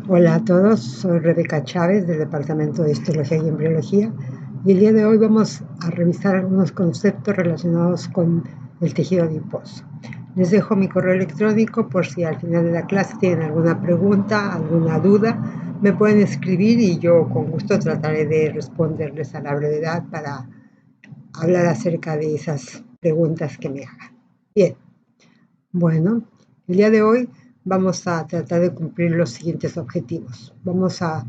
Hola a todos, soy Rebeca Chávez del Departamento de Histología y Embriología y el día de hoy vamos a revisar algunos conceptos relacionados con el tejido adiposo. Les dejo mi correo electrónico por si al final de la clase tienen alguna pregunta, alguna duda, me pueden escribir y yo con gusto trataré de responderles a la brevedad para hablar acerca de esas preguntas que me hagan. Bien, bueno, el día de hoy vamos a tratar de cumplir los siguientes objetivos. Vamos a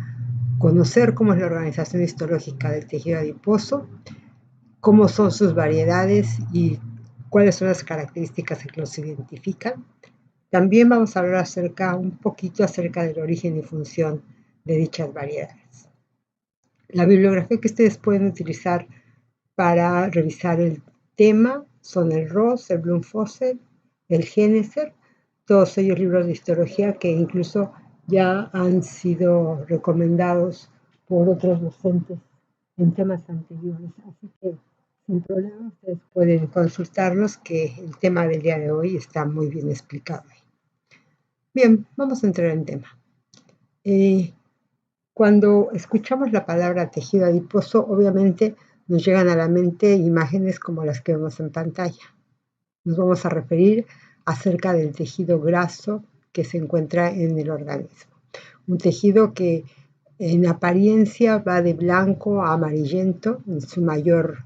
conocer cómo es la organización histológica del tejido adiposo, cómo son sus variedades y cuáles son las características que los identifican. También vamos a hablar un poquito acerca del origen y función de dichas variedades. La bibliografía que ustedes pueden utilizar para revisar el tema son el Ross, el Bloom-Fossett, el Geneser, todos ellos libros de histología que incluso ya han sido recomendados por otros docentes en temas anteriores. Así que sin problema ustedes pueden consultarlos, que el tema del día de hoy está muy bien explicado ahí. Bien, vamos a entrar en tema. Cuando escuchamos la palabra tejido adiposo, obviamente nos llegan a la mente imágenes como las que vemos en pantalla. Nos vamos a referir acerca del tejido graso que se encuentra en el organismo. Un tejido que en apariencia va de blanco a amarillento en su mayor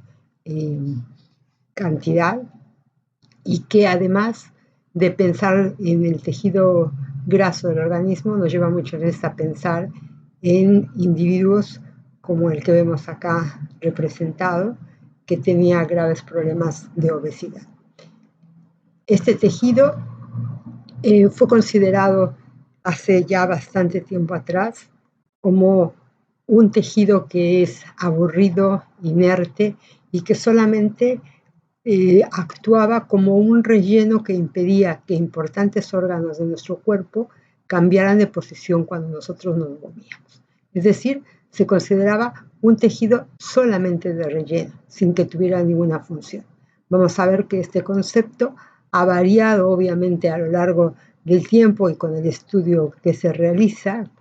cantidad, y que además de pensar en el tejido graso del organismo nos lleva muchas veces a pensar en individuos como el que vemos acá representado, que tenía graves problemas de obesidad. Este tejido fue considerado hace ya bastante tiempo atrás como un tejido que es aburrido, inerte y que solamente actuaba como un relleno que impedía que importantes órganos de nuestro cuerpo cambiaran de posición cuando nosotros nos movíamos. Es decir, se consideraba un tejido solamente de relleno, sin que tuviera ninguna función. Vamos a ver que este concepto ha variado obviamente a lo largo del tiempo y con el estudio que se realiza,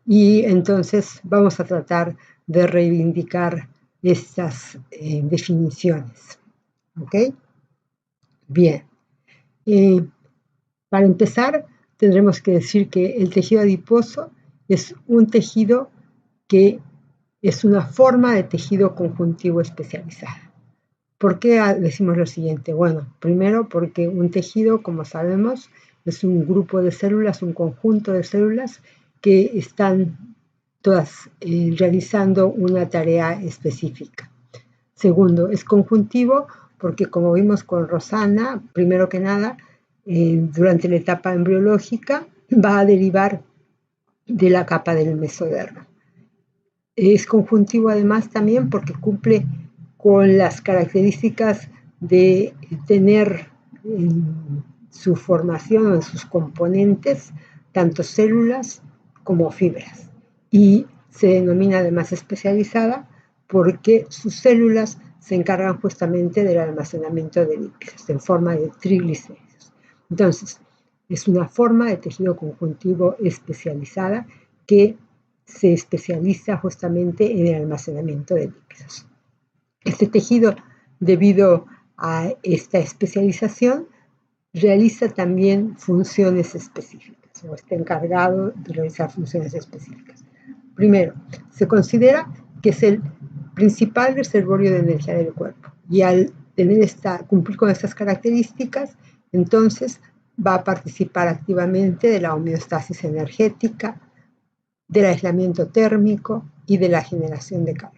y entonces vamos a tratar de reivindicar estas definiciones. ¿Ok? Bien. Para empezar, tendremos que decir que el tejido adiposo es un tejido que es una forma de tejido conjuntivo especializada. ¿Por qué decimos lo siguiente? Bueno, primero porque un tejido, como sabemos, es un grupo de células, un conjunto de células que están todas realizando una tarea específica. Segundo, es conjuntivo porque, como vimos con Rosana, primero que nada, durante la etapa embriológica va a derivar de la capa del mesodermo. Es conjuntivo además también porque cumple con las características de tener en su formación o en sus componentes tanto células como fibras, y se denomina además especializada porque sus células se encargan justamente del almacenamiento de lípidos en forma de triglicéridos. Entonces, es una forma de tejido conjuntivo especializada que se especializa justamente en el almacenamiento de lípidos. Este tejido, debido a esta especialización, realiza también funciones específicas, o está encargado de realizar funciones específicas. Primero, se considera que es el principal reservorio de energía del cuerpo, y al cumplir con estas características, entonces va a participar activamente de la homeostasis energética, del aislamiento térmico y de la generación de calor.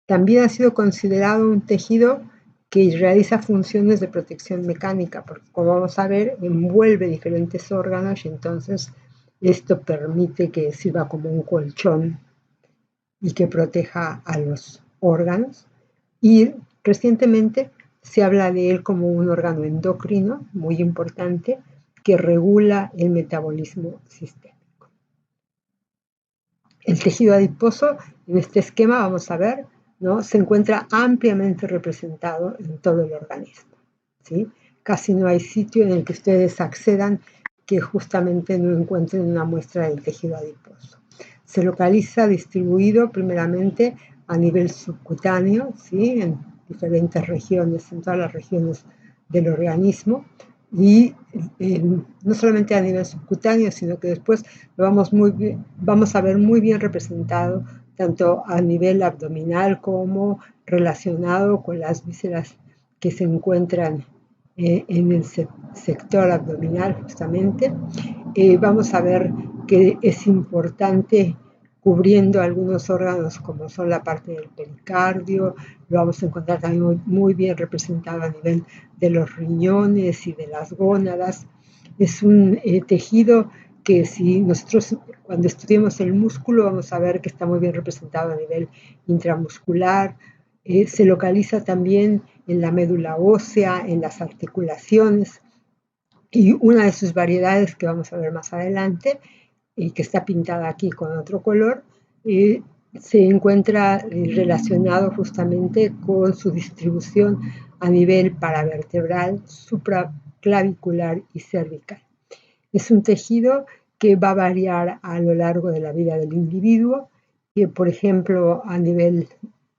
También ha sido considerado un tejido que realiza funciones de protección mecánica, porque, como vamos a ver, envuelve diferentes órganos y entonces esto permite que sirva como un colchón y que proteja a los órganos. Y recientemente se habla de él como un órgano endocrino muy importante que regula el metabolismo sistémico. El tejido adiposo, en este esquema vamos a ver, ¿no?, se encuentra ampliamente representado en todo el organismo, ¿sí? Casi no hay sitio en el que ustedes accedan que justamente no encuentren una muestra del tejido adiposo. Se localiza distribuido primeramente a nivel subcutáneo, ¿sí? En diferentes regiones, en todas las regiones del organismo, y no solamente a nivel subcutáneo, sino que después lo vamos a ver muy bien representado tanto a nivel abdominal como relacionado con las vísceras que se encuentran en el sector abdominal justamente. Vamos a ver que es importante cubriendo algunos órganos como son la parte del pericardio, lo vamos a encontrar también muy bien representado a nivel de los riñones y de las gónadas. Es un tejido que si nosotros cuando estudiemos el músculo vamos a ver que está muy bien representado a nivel intramuscular, se localiza también en la médula ósea, en las articulaciones, y una de sus variedades que vamos a ver más adelante, y que está pintada aquí con otro color, se encuentra relacionado justamente con su distribución a nivel paravertebral, supraclavicular y cervical. Es un tejido que va a variar a lo largo de la vida del individuo, que por ejemplo a nivel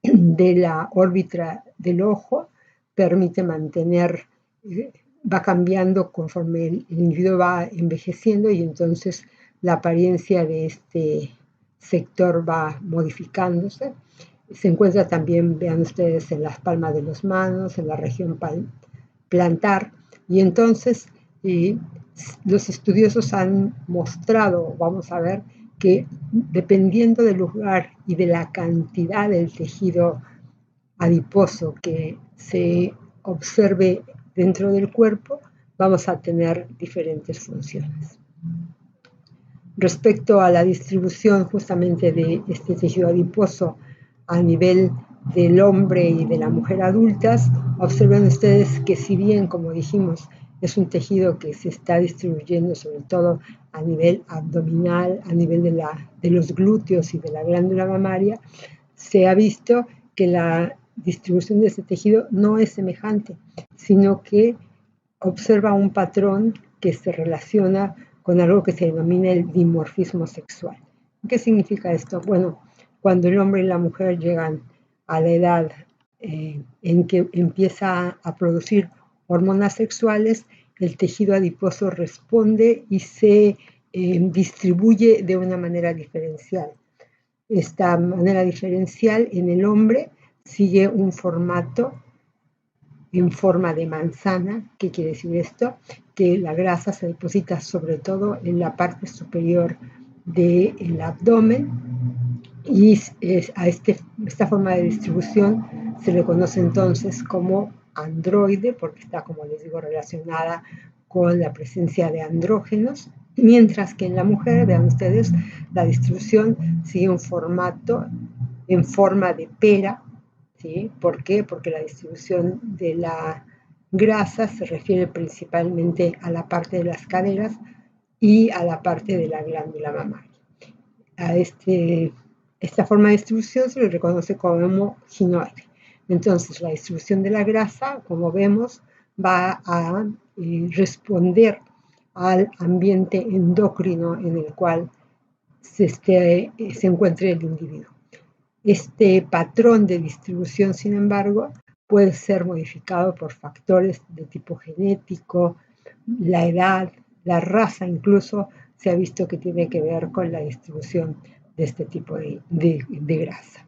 de la órbita del ojo permite mantener, va cambiando conforme el individuo va envejeciendo, y entonces la apariencia de este sector va modificándose. Se encuentra también, vean ustedes, en las palmas de las manos, en la región plantar, y entonces los estudiosos han mostrado, vamos a ver, que dependiendo del lugar y de la cantidad del tejido adiposo que se observe dentro del cuerpo, vamos a tener diferentes funciones. Respecto a la distribución justamente de este tejido adiposo a nivel del hombre y de la mujer adultas, observen ustedes que si bien, como dijimos, es un tejido que se está distribuyendo sobre todo a nivel abdominal, a nivel de los glúteos y de la glándula mamaria, se ha visto que la distribución de este tejido no es semejante, sino que observa un patrón que se relaciona con algo que se denomina el dimorfismo sexual. ¿Qué significa esto? Bueno, cuando el hombre y la mujer llegan a la edad en que empieza a producir hormonas sexuales, el tejido adiposo responde y se distribuye de una manera diferencial. Esta manera diferencial en el hombre sigue un formato en forma de manzana. ¿Qué quiere decir esto? Que la grasa se deposita sobre todo en la parte superior del abdomen, y a esta forma de distribución se le conoce entonces como androide, porque está, como les digo, relacionada con la presencia de andrógenos, mientras que en la mujer, vean ustedes, la distribución sigue un formato en forma de pera. ¿Sí? ¿Por qué? Porque la distribución de la grasa se refiere principalmente a la parte de las caderas y a la parte de la glándula mamaria. A esta forma de distribución se le reconoce como ginoide. Entonces, la distribución de la grasa, como vemos, va a responder al ambiente endocrino en el cual se encuentre el individuo. Este patrón de distribución, sin embargo, puede ser modificado por factores de tipo genético, la edad, la raza, incluso se ha visto que tiene que ver con la distribución de este tipo de grasa.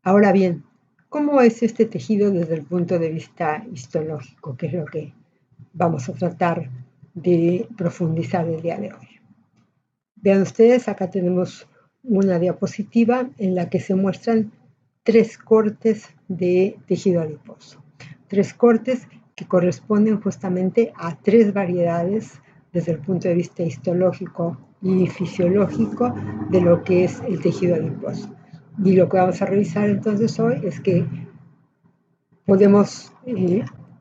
Ahora bien, ¿cómo es este tejido desde el punto de vista histológico? Que es lo que vamos a tratar de profundizar el día de hoy. Vean ustedes, acá tenemos una diapositiva en la que se muestran 3 cortes de tejido adiposo. 3 cortes que corresponden justamente a 3 variedades desde el punto de vista histológico y fisiológico de lo que es el tejido adiposo. Y lo que vamos a revisar entonces hoy es que podemos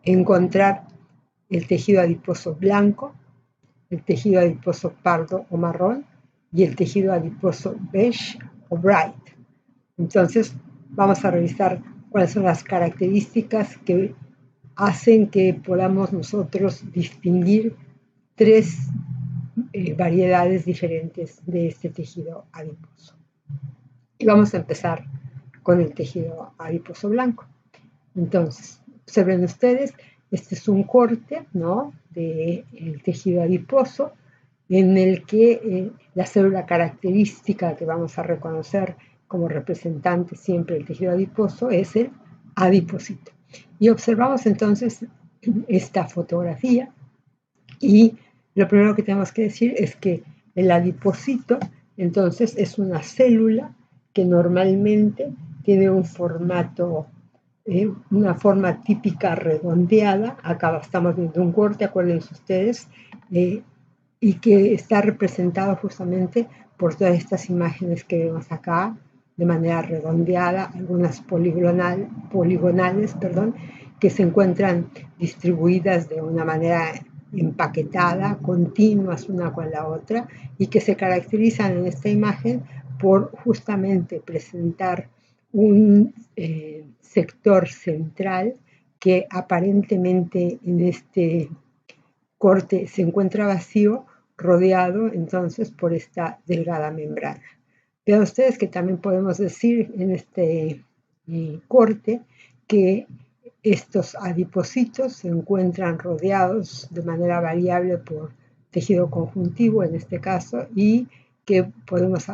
encontrar el tejido adiposo blanco, el tejido adiposo pardo o marrón y el tejido adiposo beige o bright. Entonces, vamos a revisar cuáles son las características que hacen que podamos nosotros distinguir tres variedades diferentes de este tejido adiposo. Y vamos a empezar con el tejido adiposo blanco. Entonces, observen ustedes, este es un corte, ¿no?, del tejido adiposo, en el que la célula característica que vamos a reconocer como representante siempre del tejido adiposo es el adipocito. Y observamos entonces esta fotografía y lo primero que tenemos que decir es que el adipocito entonces es una célula que normalmente tiene un formato, una forma típica redondeada. Acá estamos viendo un corte, acuérdense ustedes, y que está representado justamente por todas estas imágenes que vemos acá de manera redondeada, algunas poligonales, que se encuentran distribuidas de una manera empaquetada, continuas una con la otra, y que se caracterizan en esta imagen por justamente presentar un sector central que aparentemente en este corte se encuentra vacío, rodeado entonces por esta delgada membrana. Vean ustedes que también podemos decir en este corte que estos adipocitos se encuentran rodeados de manera variable por tejido conjuntivo en este caso, y que podemos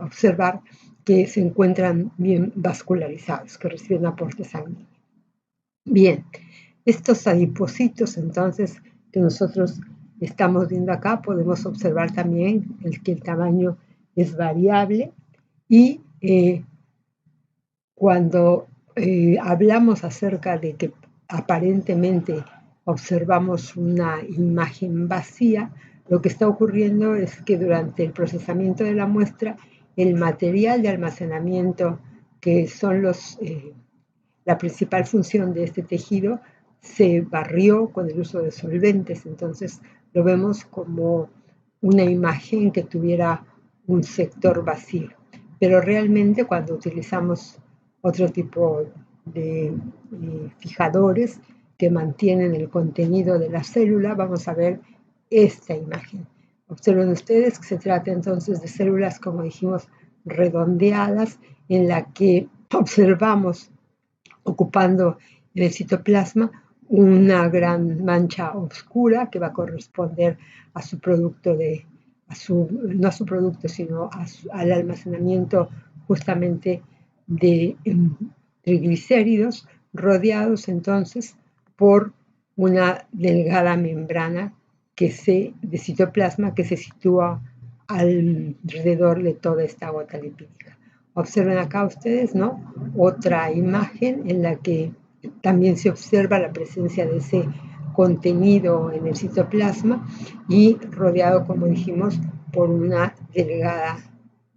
observar que se encuentran bien vascularizados, que reciben aporte sanguíneo. Bien, estos adipocitos entonces que nosotros estamos viendo acá, podemos observar también que el tamaño es variable, y cuando hablamos acerca de que aparentemente observamos una imagen vacía, lo que está ocurriendo es que durante el procesamiento de la muestra, el material de almacenamiento, que son la principal función de este tejido, se barrió con el uso de solventes. Entonces lo vemos como una imagen que tuviera un sector vacío. Pero realmente cuando utilizamos otro tipo de fijadores que mantienen el contenido de la célula, vamos a ver esta imagen. Observen ustedes que se trata entonces de células, como dijimos, redondeadas, en la que observamos ocupando en el citoplasma una gran mancha oscura que va a corresponder a su producto no a su producto, sino al almacenamiento justamente de triglicéridos, rodeados entonces por una delgada membrana de citoplasma que se sitúa alrededor de toda esta gota lipídica. Observen acá ustedes, ¿no?, otra imagen en la que también se observa la presencia de ese contenido en el citoplasma y rodeado, como dijimos, por una delgada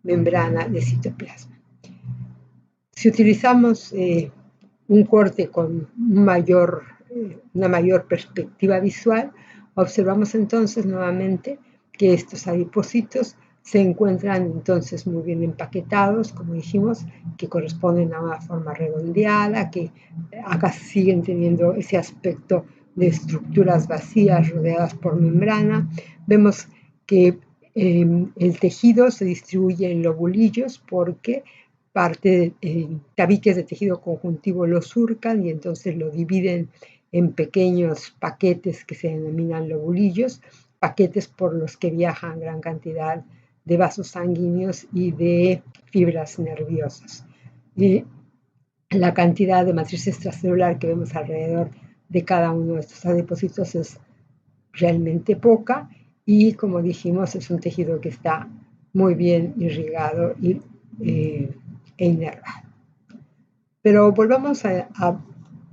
membrana de citoplasma. Si utilizamos un corte con una mayor perspectiva visual, observamos entonces nuevamente que estos adipocitos se encuentran entonces muy bien empaquetados, como dijimos, que corresponden a una forma redondeada, que acá siguen teniendo ese aspecto de estructuras vacías rodeadas por membrana. Vemos que el tejido se distribuye en lobulillos porque tabiques de tejido conjuntivo lo surcan y entonces lo dividen en pequeños paquetes que se denominan lobulillos, paquetes por los que viajan gran cantidad de vasos sanguíneos y de fibras nerviosas. Y la cantidad de matriz extracelular que vemos alrededor de cada uno de estos adipocitos es realmente poca, y como dijimos, es un tejido que está muy bien irrigado e inervado. Pero volvamos a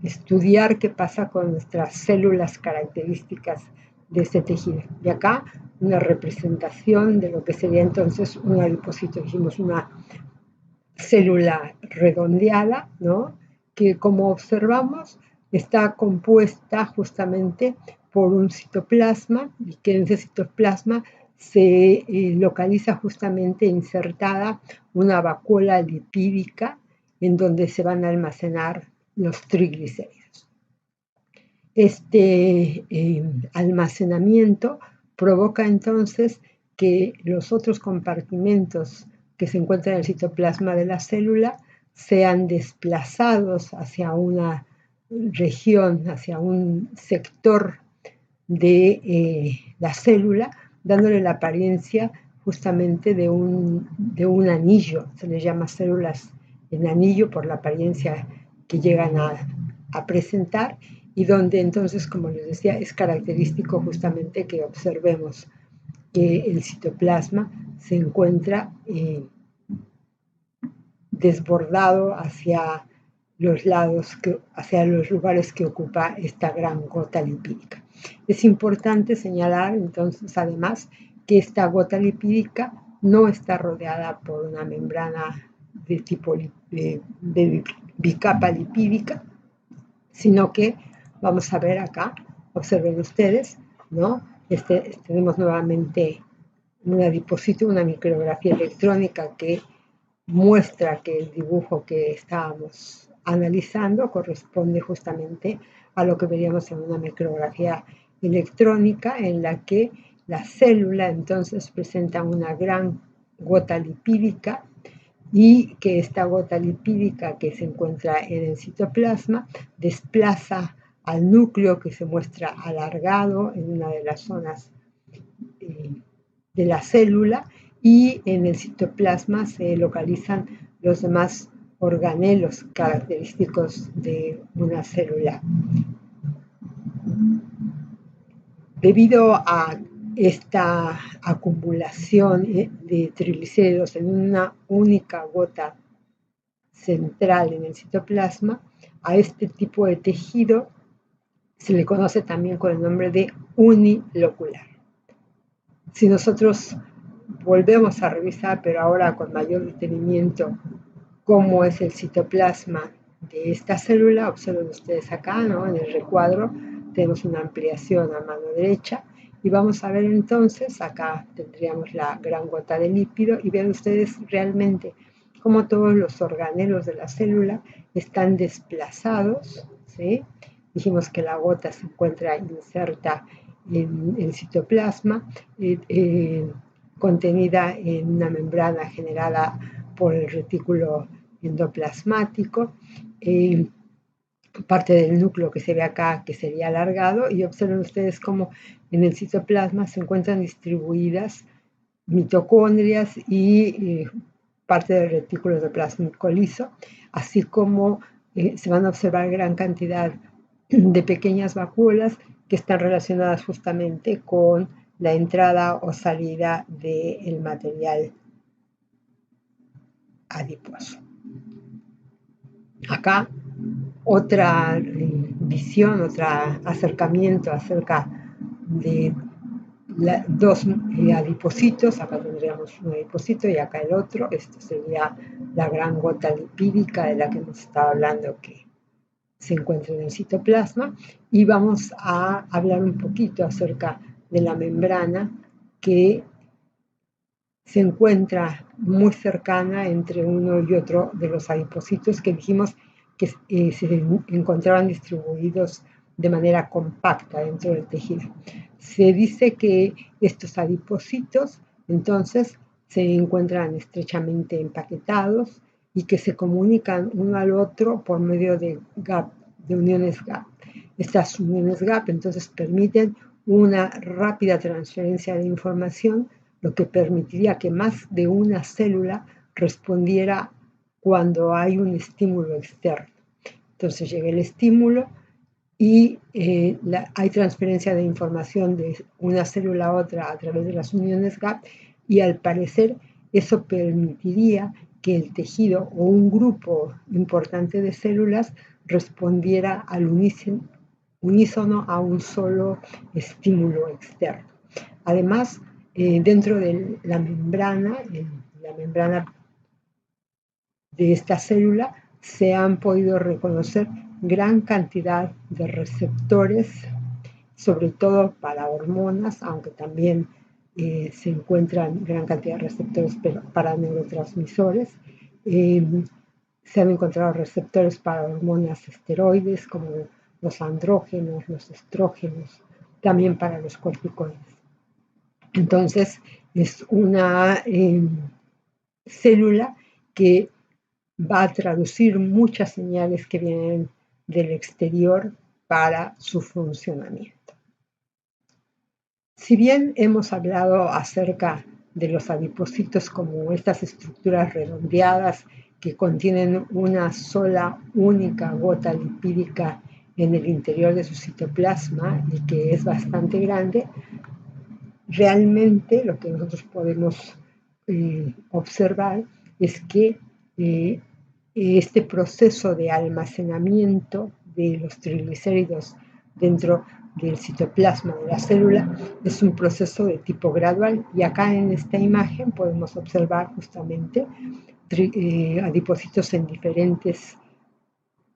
estudiar qué pasa con nuestras células características de este tejido. Y acá una representación de lo que sería entonces un adipocito. Dijimos una célula redondeada, ¿no?, que como observamos está compuesta justamente por un citoplasma, y que en ese citoplasma se localiza justamente insertada una vacuola lipídica en donde se van a almacenar los triglicéridos. Este almacenamiento provoca entonces que los otros compartimentos que se encuentran en el citoplasma de la célula sean desplazados hacia una región, hacia un sector de la célula, dándole la apariencia justamente de un anillo. Se les llama células en anillo por la apariencia que llegan a presentar, y donde entonces, como les decía, es característico justamente que observemos que el citoplasma se encuentra desbordado hacia los lados, hacia los lugares que ocupa esta gran gota lipídica. Es importante señalar entonces además que esta gota lipídica no está rodeada por una membrana de tipo de bicapa lipídica, sino que vamos a ver acá, observen ustedes, ¿no? Tenemos nuevamente un adipocito, una micrografía electrónica que muestra que el dibujo que estábamos analizando corresponde justamente a lo que veríamos en una micrografía electrónica, en la que la célula entonces presenta una gran gota lipídica, y que esta gota lipídica que se encuentra en el citoplasma desplaza al núcleo, que se muestra alargado en una de las zonas de la célula, y en el citoplasma se localizan los demás organelos característicos de una célula. Debido a esta acumulación de triglicéridos en una única gota central en el citoplasma, a este tipo de tejido se le conoce también con el nombre de unilocular. Si nosotros volvemos a revisar, pero ahora con mayor detenimiento, cómo es el citoplasma de esta célula, observen ustedes acá, ¿no? En el recuadro tenemos una ampliación a mano derecha, y vamos a ver entonces, acá tendríamos la gran gota de lípido, y vean ustedes realmente cómo todos los organelos de la célula están desplazados, ¿sí? Dijimos que la gota se encuentra inserta en el citoplasma, contenida en una membrana generada por el retículo endoplasmático, parte del núcleo que se ve acá, que sería alargado, y observen ustedes cómo en el citoplasma se encuentran distribuidas mitocondrias y parte del retículo endoplasmático liso, así como se van a observar gran cantidad de pequeñas vacuolas que están relacionadas justamente con la entrada o salida del material adiposo. Acá otra visión, otro acercamiento acerca de dos adipocitos. Acá tendríamos un adipocito y acá el otro. Esto sería la gran gota lipídica de la que hemos estado hablando, que se encuentra en el citoplasma, y vamos a hablar un poquito acerca de la membrana que se encuentra muy cercana entre uno y otro de los adipocitos que dijimos que se encontraban distribuidos de manera compacta dentro del tejido. Se dice que estos adipocitos entonces se encuentran estrechamente empaquetados y que se comunican uno al otro por medio de gap, de uniones gap. Estas uniones gap entonces permiten una rápida transferencia de información, lo que permitiría que más de una célula respondiera cuando hay un estímulo externo. Entonces llega el estímulo y hay transferencia de información de una célula a otra a través de las uniones gap, y al parecer eso permitiría que el tejido o un grupo importante de células respondiera al unísono a un solo estímulo externo. Además, dentro de la membrana de esta célula, se han podido reconocer gran cantidad de receptores, sobre todo para hormonas, aunque también se encuentran gran cantidad de receptores para neurotransmisores. Se han encontrado receptores para hormonas esteroides como los andrógenos, los estrógenos, también para los corticoides. Entonces, es una célula que va a traducir muchas señales que vienen del exterior para su funcionamiento. Si bien hemos hablado acerca de los adipocitos como estas estructuras redondeadas que contienen una sola, única gota lipídica en el interior de su citoplasma y que es bastante grande, realmente lo que nosotros podemos observar es que este proceso de almacenamiento de los triglicéridos dentro del citoplasma de la célula es un proceso de tipo gradual, y acá en esta imagen podemos observar justamente adipocitos en diferentes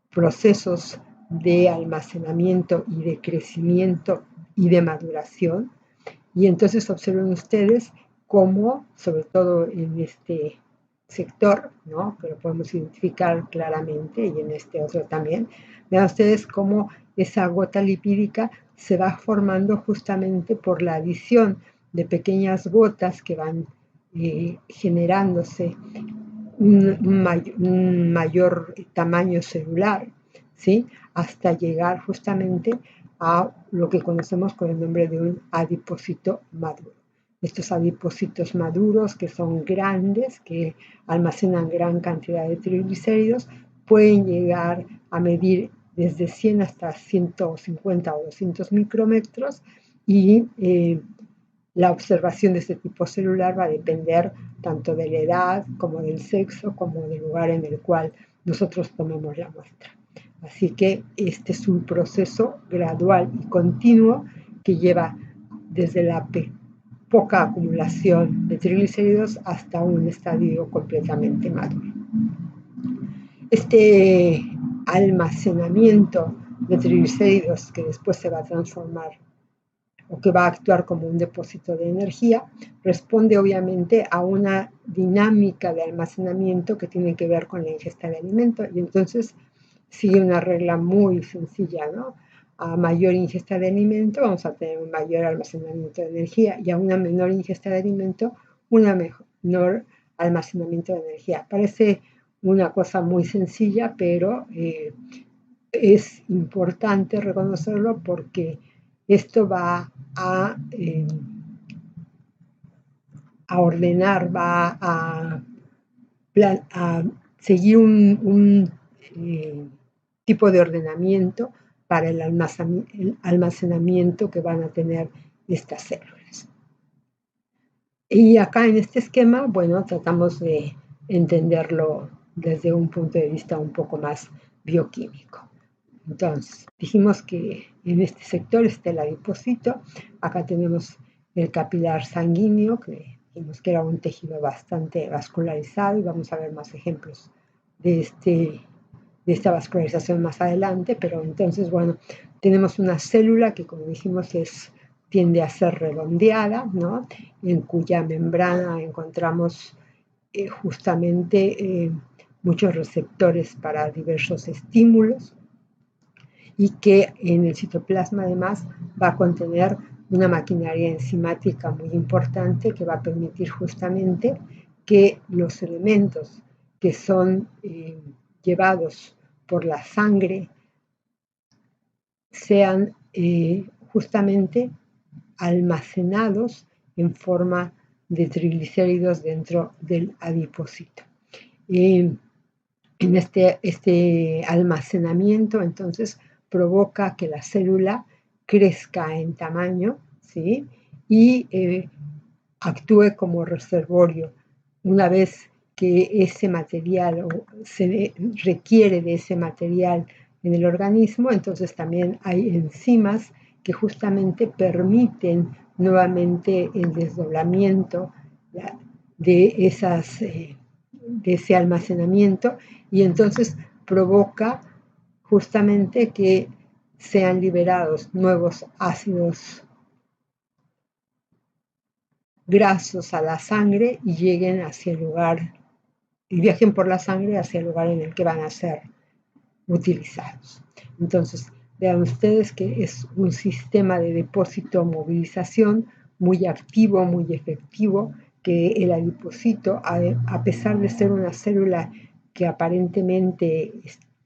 procesos de almacenamiento y de crecimiento y de maduración. Y entonces observen ustedes cómo, sobre todo en este sector, ¿no?, que lo podemos identificar claramente, y en este otro también, vean ustedes cómo esa gota lipídica se va formando justamente por la adición de pequeñas gotas que van generándose un mayor tamaño celular, ¿sí?, hasta llegar justamente a lo que conocemos con el nombre de un adipocito maduro. Estos adipocitos maduros, que son grandes, que almacenan gran cantidad de triglicéridos, pueden llegar a medir desde 100 hasta 150 o 200 micrómetros, y la observación de este tipo celular va a depender tanto de la edad como del sexo, como del lugar en el cual nosotros tomemos la muestra. Así que este es un proceso gradual y continuo que lleva desde la poca acumulación de triglicéridos hasta un estadio completamente maduro. Este almacenamiento de triglicéridos, que después se va a transformar o que va a actuar como un depósito de energía, responde obviamente a una dinámica de almacenamiento que tiene que ver con la ingesta de alimento, y entonces sigue una regla muy sencilla, ¿no? A mayor ingesta de alimento vamos a tener un mayor almacenamiento de energía, y a una menor ingesta de alimento, una menor almacenamiento de energía. Parece una cosa muy sencilla, pero es importante reconocerlo porque esto va a ordenar, va a seguir un tipo de ordenamiento para el almacenamiento que van a tener estas células. Y acá en este esquema, bueno, tratamos de entenderlo desde un punto de vista un poco más bioquímico. Entonces, dijimos que en este sector está el adipocito. Acá tenemos el capilar sanguíneo, que dijimos que era un tejido bastante vascularizado, y vamos a ver más ejemplos de esta vascularización más adelante. Pero entonces, bueno, tenemos una célula que, como dijimos, tiende a ser redondeada, ¿no?, en cuya membrana encontramos justamente muchos receptores para diversos estímulos, y que en el citoplasma además va a contener una maquinaria enzimática muy importante que va a permitir justamente que los elementos que son llevados por la sangre sean justamente almacenados en forma de triglicéridos dentro del adipocito. En este almacenamiento, entonces, provoca que la célula crezca en tamaño, ¿sí?, y actúe como reservorio. Una vez que ese material se requiere de ese material en el organismo, entonces también hay enzimas que justamente permiten nuevamente el desdoblamiento de ese almacenamiento, y entonces provoca justamente que sean liberados nuevos ácidos grasos a la sangre y lleguen hacia el lugar, y viajen por la sangre hacia el lugar en el que van a ser utilizados. Entonces, vean ustedes que es un sistema de depósito-movilización muy activo, muy efectivo, que el adipocito, a pesar de ser una célula que aparentemente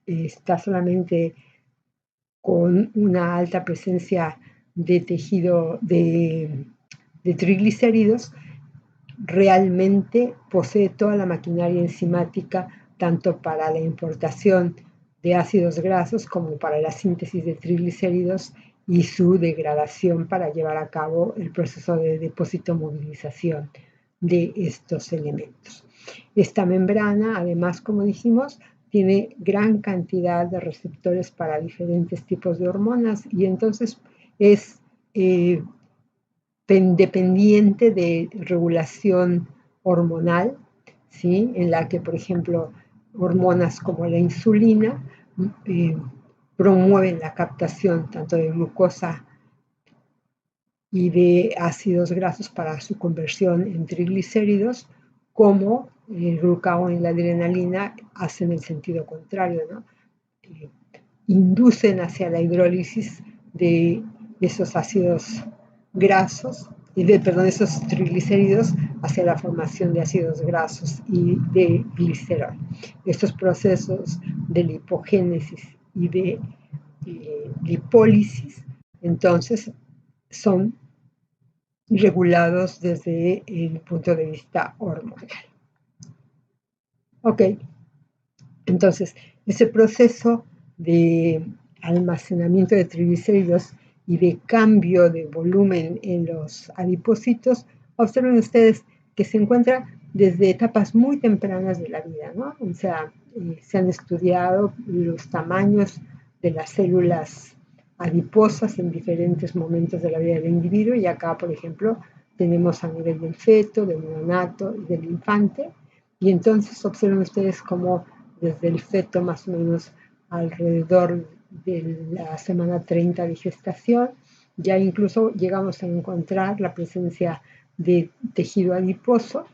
está solamente con una alta presencia de tejido de triglicéridos, realmente posee toda la maquinaria enzimática tanto para la importación de ácidos grasos como para la síntesis de triglicéridos y su degradación para llevar a cabo el proceso de depósito-movilización de estos elementos. Esta membrana, además, como dijimos, tiene gran cantidad de receptores para diferentes tipos de hormonas y entonces es dependiente de regulación hormonal, ¿sí? En la que, por ejemplo, hormonas como la insulina promueven la captación tanto de glucosa y de ácidos grasos para su conversión en triglicéridos, como el glucagón y la adrenalina hacen el sentido contrario, ¿no? Inducen hacia la hidrólisis de esos ácidos grasos, esos triglicéridos hacia la formación de ácidos grasos y de glicerol. Estos procesos de lipogénesis y de lipólisis, entonces, son regulados desde el punto de vista hormonal. Ok, entonces, ese proceso de almacenamiento de triglicéridos y de cambio de volumen en los adipocitos, observen ustedes que se encuentra desde etapas muy tempranas de la vida, ¿no? O sea, se han estudiado los tamaños de las células adiposas en diferentes momentos de la vida del individuo y acá, por ejemplo, tenemos a nivel del feto, del neonato y del infante, y entonces observen ustedes cómo desde el feto más o menos alrededor de la semana 30 de gestación, ya incluso llegamos a encontrar la presencia de tejido adiposo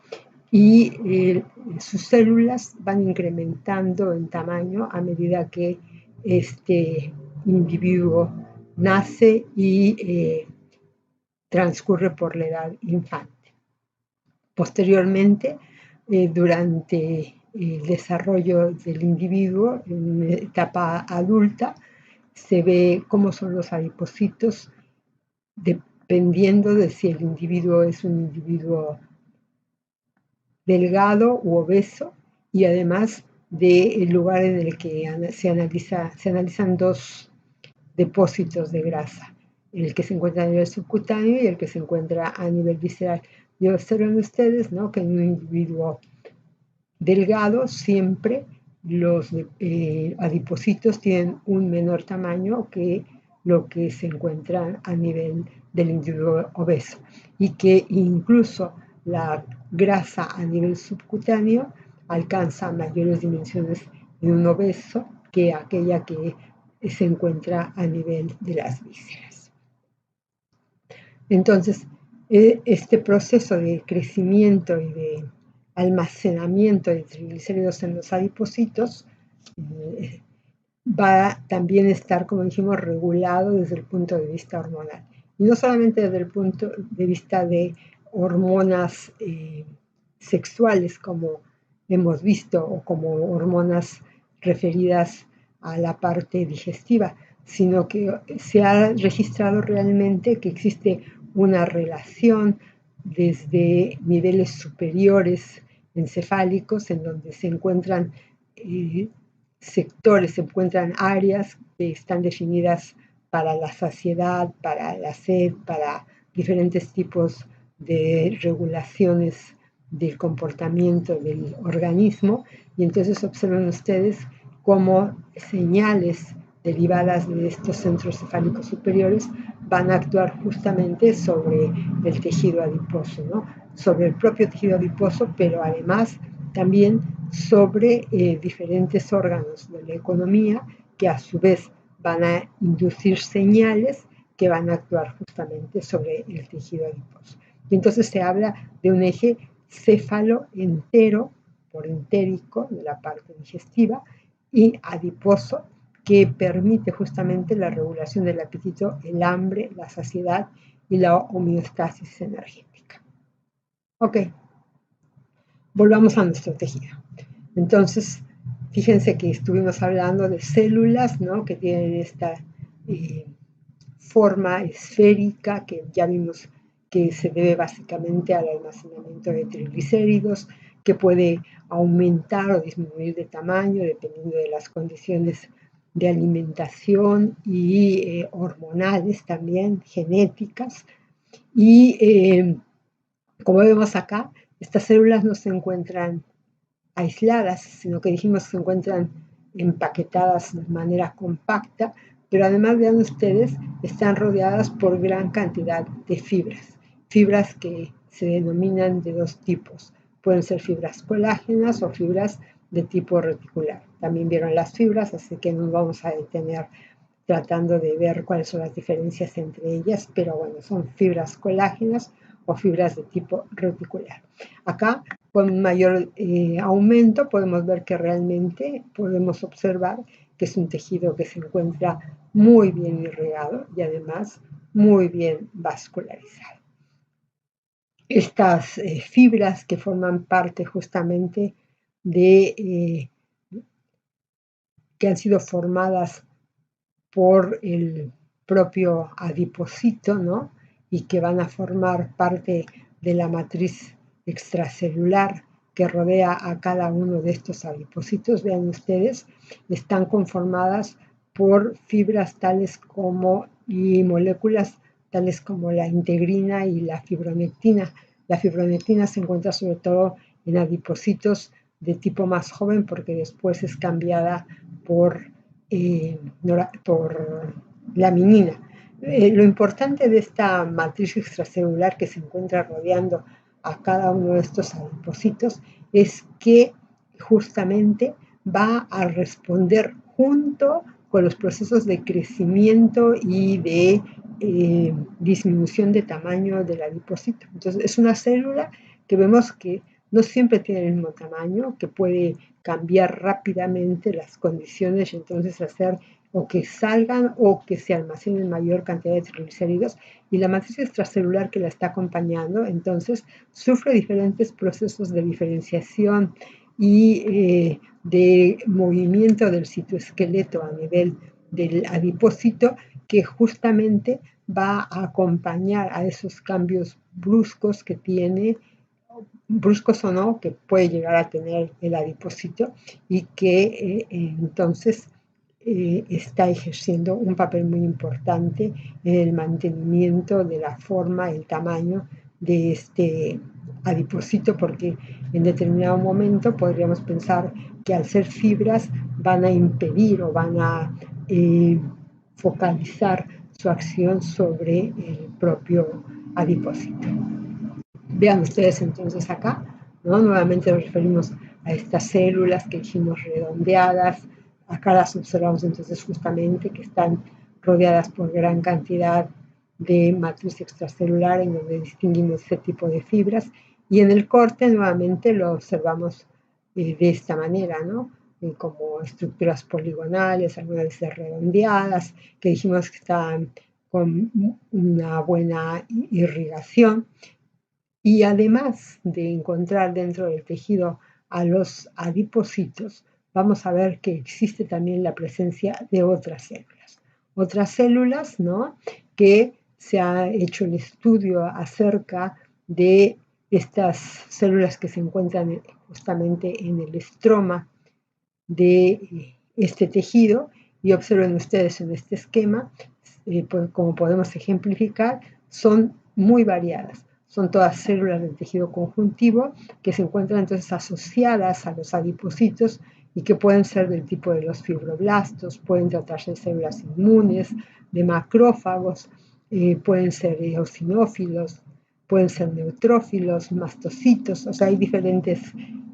y sus células van incrementando en tamaño a medida que este individuo nace y transcurre por la edad infante. Posteriormente, durante el desarrollo del individuo en etapa adulta, se ve cómo son los adipocitos dependiendo de si el individuo es un individuo delgado u obeso y además del lugar en el que se analizan dos depósitos de grasa, el que se encuentra a nivel subcutáneo y el que se encuentra a nivel visceral. Y observen ustedes, ¿no?, que en un individuo delgado siempre los adipocitos tienen un menor tamaño que lo que se encuentra a nivel del individuo obeso y que incluso la grasa a nivel subcutáneo alcanza mayores dimensiones en un obeso que aquella que se encuentra a nivel de las vísceras. Entonces, este proceso de crecimiento y de almacenamiento de triglicéridos en los adipocitos va también a estar, como dijimos, regulado desde el punto de vista hormonal. Y no solamente desde el punto de vista de hormonas sexuales, como hemos visto, o como hormonas referidas a la parte digestiva, sino que se ha registrado realmente que existe una relación desde niveles superiores encefálicos en donde se encuentran sectores, se encuentran áreas que están definidas para la saciedad, para la sed, para diferentes tipos de regulaciones del comportamiento del organismo, y entonces observen ustedes cómo señales derivadas de estos centros cefálicos superiores van a actuar justamente sobre el tejido adiposo, ¿no?, sobre el propio tejido adiposo, pero además también sobre diferentes órganos de la economía que a su vez van a inducir señales que van a actuar justamente sobre el tejido adiposo. Y entonces se habla de un eje céfalo entero por entérico de la parte digestiva y adiposo que permite justamente la regulación del apetito, el hambre, la saciedad y la homeostasis energética. Ok, volvamos a nuestro tejido. Entonces, fíjense que estuvimos hablando de células, ¿no?, que tienen esta forma esférica, que ya vimos que se debe básicamente al almacenamiento de triglicéridos, que puede aumentar o disminuir de tamaño dependiendo de las condiciones de alimentación y hormonales también, genéticas. Y como vemos acá, estas células no se encuentran aisladas, sino que dijimos que se encuentran empaquetadas de manera compacta, pero además, vean ustedes, están rodeadas por gran cantidad de fibras que se denominan de dos tipos. Pueden ser fibras colágenas o fibras de tipo reticular. También vieron las fibras, así que nos vamos a detener tratando de ver cuáles son las diferencias entre ellas, pero bueno, son fibras colágenas o fibras de tipo reticular. Acá, con mayor aumento, podemos ver que realmente podemos observar que es un tejido que se encuentra muy bien irrigado y además muy bien vascularizado. Estas fibras que forman parte justamente de que han sido formadas por el propio adipocito, ¿no?, y que van a formar parte de la matriz extracelular que rodea a cada uno de estos adipocitos. Vean ustedes, están conformadas por fibras tales como y moléculas tales como la integrina y la fibronectina. La fibronectina se encuentra sobre todo en adipocitos de tipo más joven porque después es cambiada por laminina. Lo importante de esta matriz extracelular que se encuentra rodeando a cada uno de estos adipocitos es que justamente va a responder junto con los procesos de crecimiento y de disminución de tamaño del adipocito. Entonces, es una célula que vemos que no siempre tiene el mismo tamaño, que puede cambiar rápidamente las condiciones y entonces hacer o que salgan o que se almacenen mayor cantidad de triglicéridos, y la matriz extracelular que la está acompañando entonces sufre diferentes procesos de diferenciación y de movimiento del citoesqueleto a nivel del adipocito, que justamente va a acompañar a esos cambios bruscos que tiene, bruscos o no, que puede llegar a tener el adipocito, y que entonces está ejerciendo un papel muy importante en el mantenimiento de la forma, el tamaño de este adipocito, porque en determinado momento podríamos pensar que al ser fibras van a impedir o van a focalizar su acción sobre el propio adipocito. Vean ustedes entonces acá, ¿no? Nuevamente nos referimos a estas células que dijimos redondeadas. Acá las observamos entonces justamente que están rodeadas por gran cantidad de matriz extracelular en donde distinguimos este tipo de fibras, y en el corte nuevamente lo observamos de esta manera, ¿no? Como estructuras poligonales, algunas veces redondeadas, que dijimos que están con una buena irrigación. Y además de encontrar dentro del tejido a los adipocitos, vamos a ver que existe también la presencia de otras células, ¿no?, que se ha hecho el estudio acerca de estas células que se encuentran justamente en el estroma de este tejido, y observen ustedes en este esquema, pues, como podemos ejemplificar, son muy variadas. Son todas células del tejido conjuntivo que se encuentran entonces asociadas a los adipocitos y que pueden ser del tipo de los fibroblastos, pueden tratarse de células inmunes, de macrófagos, pueden ser eosinófilos, pueden ser neutrófilos, mastocitos, o sea, hay diferentes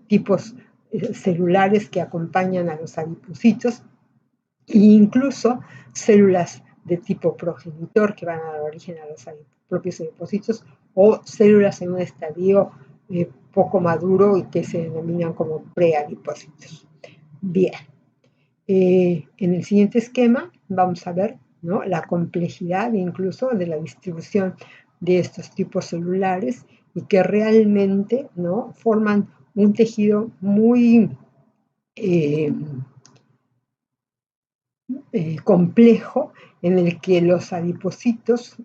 tipos celulares que acompañan a los adipocitos, e incluso células de tipo progenitor que van a dar origen a los propios adipocitos, o células en un estadio poco maduro y que se denominan como preadipocitos. Bien, En el siguiente esquema vamos a ver, ¿no?, la complejidad incluso de la distribución de estos tipos celulares y que realmente, ¿no?, forman un tejido muy complejo en el que los adipocitos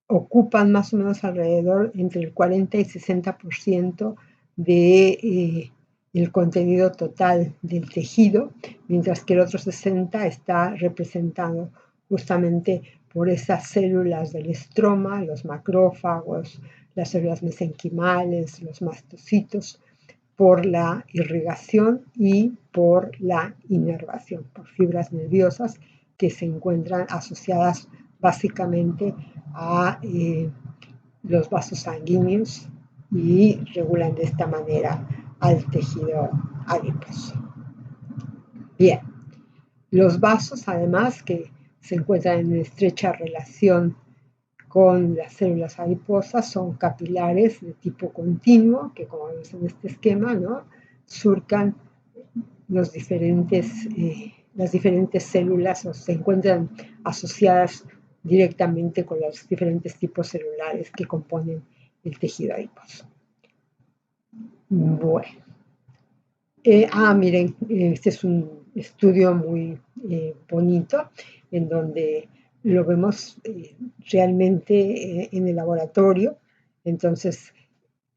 ocupan más o menos alrededor entre el 40 y 60% de el contenido total del tejido, mientras que el otro 60% está representado justamente por esas células del estroma, los macrófagos, las células mesenquimales, los mastocitos, por la irrigación y por la inervación, por fibras nerviosas que se encuentran asociadas básicamente a los vasos sanguíneos y regulan de esta manera al tejido adiposo. Bien, los vasos además que se encuentran en estrecha relación con las células adiposas son capilares de tipo continuo, que como vemos en este esquema, ¿no?, surcan las diferentes células o se encuentran asociadas directamente con los diferentes tipos celulares que componen el tejido adiposo. Bueno. Miren, este es un estudio muy bonito en donde lo vemos realmente en el laboratorio. Entonces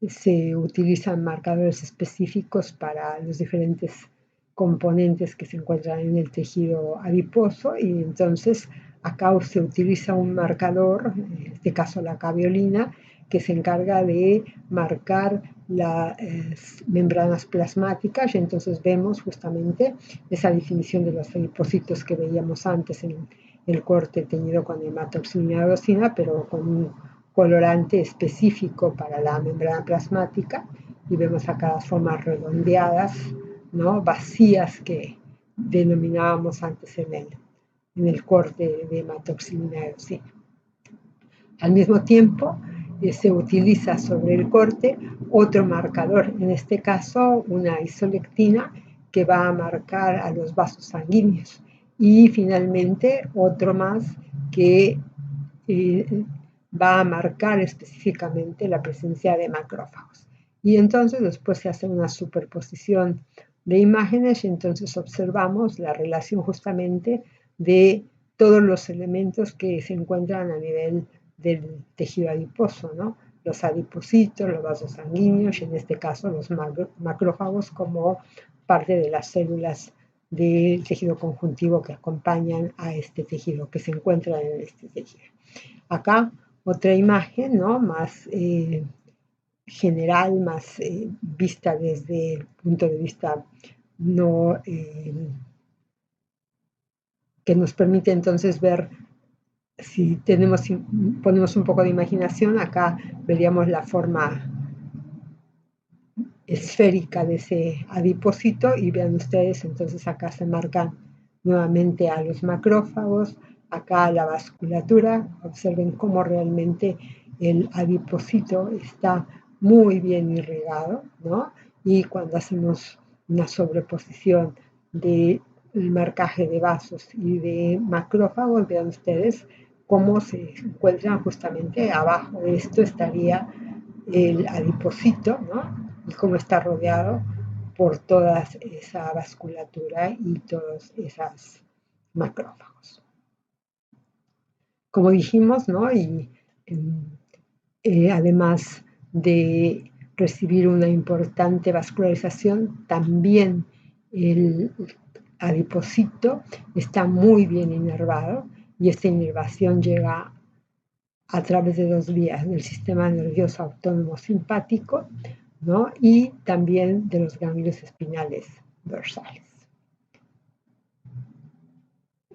se utilizan marcadores específicos para los diferentes componentes que se encuentran en el tejido adiposo y entonces acá se utiliza un marcador, en este caso la caveolina, que se encarga de marcar las membranas plasmáticas y entonces vemos justamente esa definición de los adipocitos que veíamos antes en el corte teñido con hematoxina, pero con un colorante específico para la membrana plasmática y vemos acá las formas redondeadas, ¿no?, vacías que denominábamos antes en el corte de hematoxina. Al mismo tiempo, se utiliza sobre el corte otro marcador, en este caso una isolectina que va a marcar a los vasos sanguíneos y finalmente otro más que va a marcar específicamente la presencia de macrófagos. Y entonces después se hace una superposición de imágenes y entonces observamos la relación justamente de todos los elementos que se encuentran a nivel del tejido adiposo, ¿no? Los adipocitos, los vasos sanguíneos y en este caso los macrófagos como parte de las células del tejido conjuntivo que acompañan a este tejido, que se encuentran en este tejido. Acá otra imagen, ¿no?, más general, más vista desde el punto de vista no que nos permite entonces ver, si ponemos un poco de imaginación, acá veríamos la forma esférica de ese adipocito y vean ustedes, entonces acá se marcan nuevamente a los macrófagos, acá la vasculatura, observen cómo realmente el adipocito está muy bien irrigado, ¿no? Y cuando hacemos una sobreposición del marcaje de vasos y de macrófagos, vean ustedes cómo se encuentran justamente abajo de esto estaría el adipocito, ¿no?, y cómo está rodeado por toda esa vasculatura y todos esos macrófagos. Como dijimos, ¿no?, y además de recibir una importante vascularización, también el adipocito está muy bien inervado y esta inervación llega a través de dos vías, del sistema nervioso autónomo simpático, ¿no?, y también de los ganglios espinales dorsales.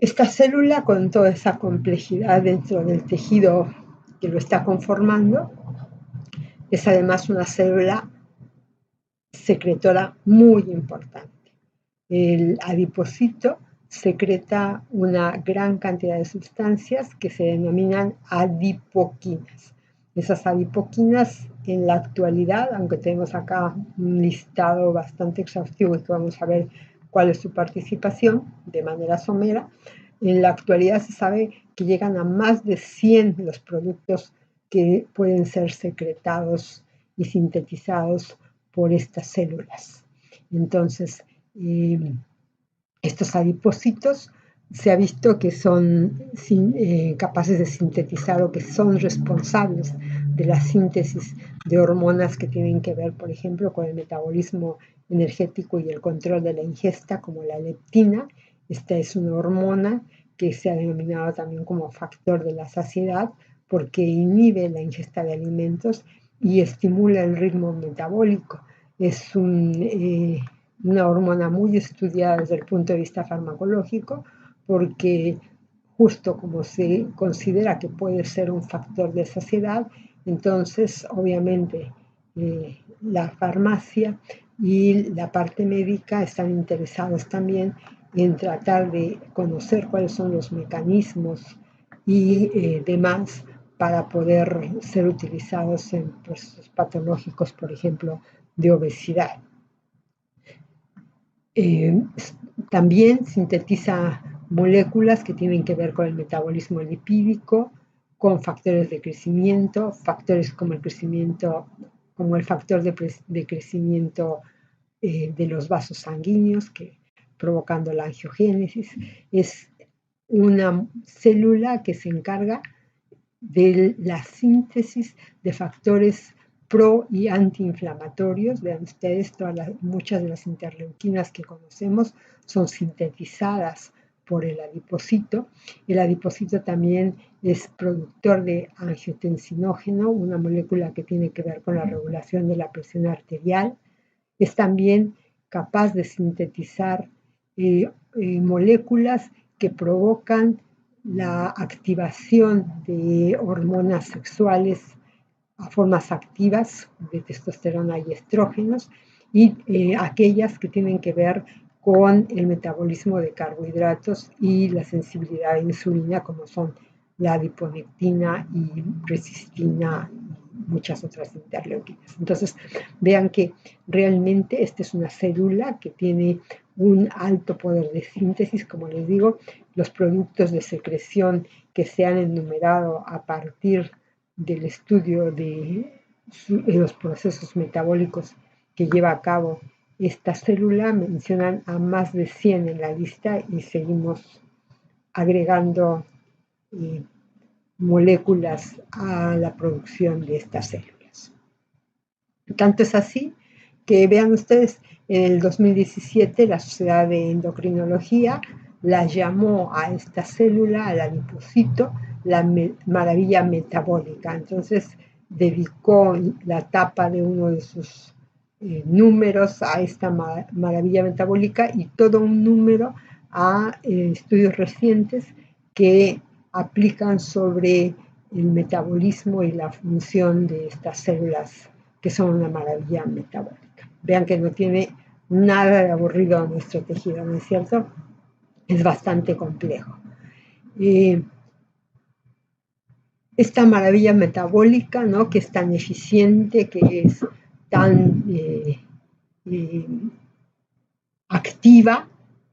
Esta célula, con toda esa complejidad dentro del tejido que lo está conformando, es además una célula secretora muy importante. El adipocito secreta una gran cantidad de sustancias que se denominan adipoquinas. Esas adipoquinas en la actualidad, aunque tenemos acá un listado bastante exhaustivo y que vamos a ver cuál es su participación de manera somera. En la actualidad se sabe que llegan a más de 100 los productos que pueden ser secretados y sintetizados por estas células. Entonces, estos adipocitos se ha visto que son capaces de sintetizar o que son responsables de la síntesis de hormonas que tienen que ver, por ejemplo, con el metabolismo energético y el control de la ingesta, como la leptina. Esta es una hormona que se ha denominado también como factor de la saciedad porque inhibe la ingesta de alimentos y estimula el ritmo metabólico. Es una hormona muy estudiada desde el punto de vista farmacológico porque justo como se considera que puede ser un factor de saciedad, entonces obviamente la farmacia y la parte médica están interesados también en tratar de conocer cuáles son los mecanismos y demás para poder ser utilizados en procesos patológicos, por ejemplo, de obesidad. También sintetiza moléculas que tienen que ver con el metabolismo lipídico, con factores de crecimiento, factores como el factor de crecimiento de los vasos sanguíneos, provocando la angiogénesis. Es una célula que se encarga de la síntesis de factores pro y antiinflamatorios. Vean ustedes, muchas de las interleuquinas que conocemos son sintetizadas por el adipocito. El adipocito también es productor de angiotensinógeno, una molécula que tiene que ver con la regulación de la presión arterial. Es también capaz de sintetizar moléculas que provocan la activación de hormonas sexuales a formas activas de testosterona y estrógenos y aquellas que tienen que ver con el metabolismo de carbohidratos y la sensibilidad a insulina, como son la adiponectina y resistina y muchas otras interleuquinas. Entonces, vean que realmente esta es una célula que tiene un alto poder de síntesis, como les digo, los productos de secreción que se han enumerado a partir del estudio de los procesos metabólicos que lleva a cabo esta célula mencionan a más de 100 en la lista y seguimos agregando moléculas a la producción de estas células. Tanto es así que vean ustedes, en el 2017 la Sociedad de Endocrinología la llamó a esta célula, al adipocito, la maravilla metabólica. Entonces dedicó la tapa de uno de sus números a esta maravilla metabólica y todo un número a estudios recientes que aplican sobre el metabolismo y la función de estas células que son una maravilla metabólica. Vean que no tiene nada de aburrido nuestro tejido, ¿no es cierto? Es bastante complejo. Esta maravilla metabólica, ¿no?, que es tan eficiente, que es tan activa,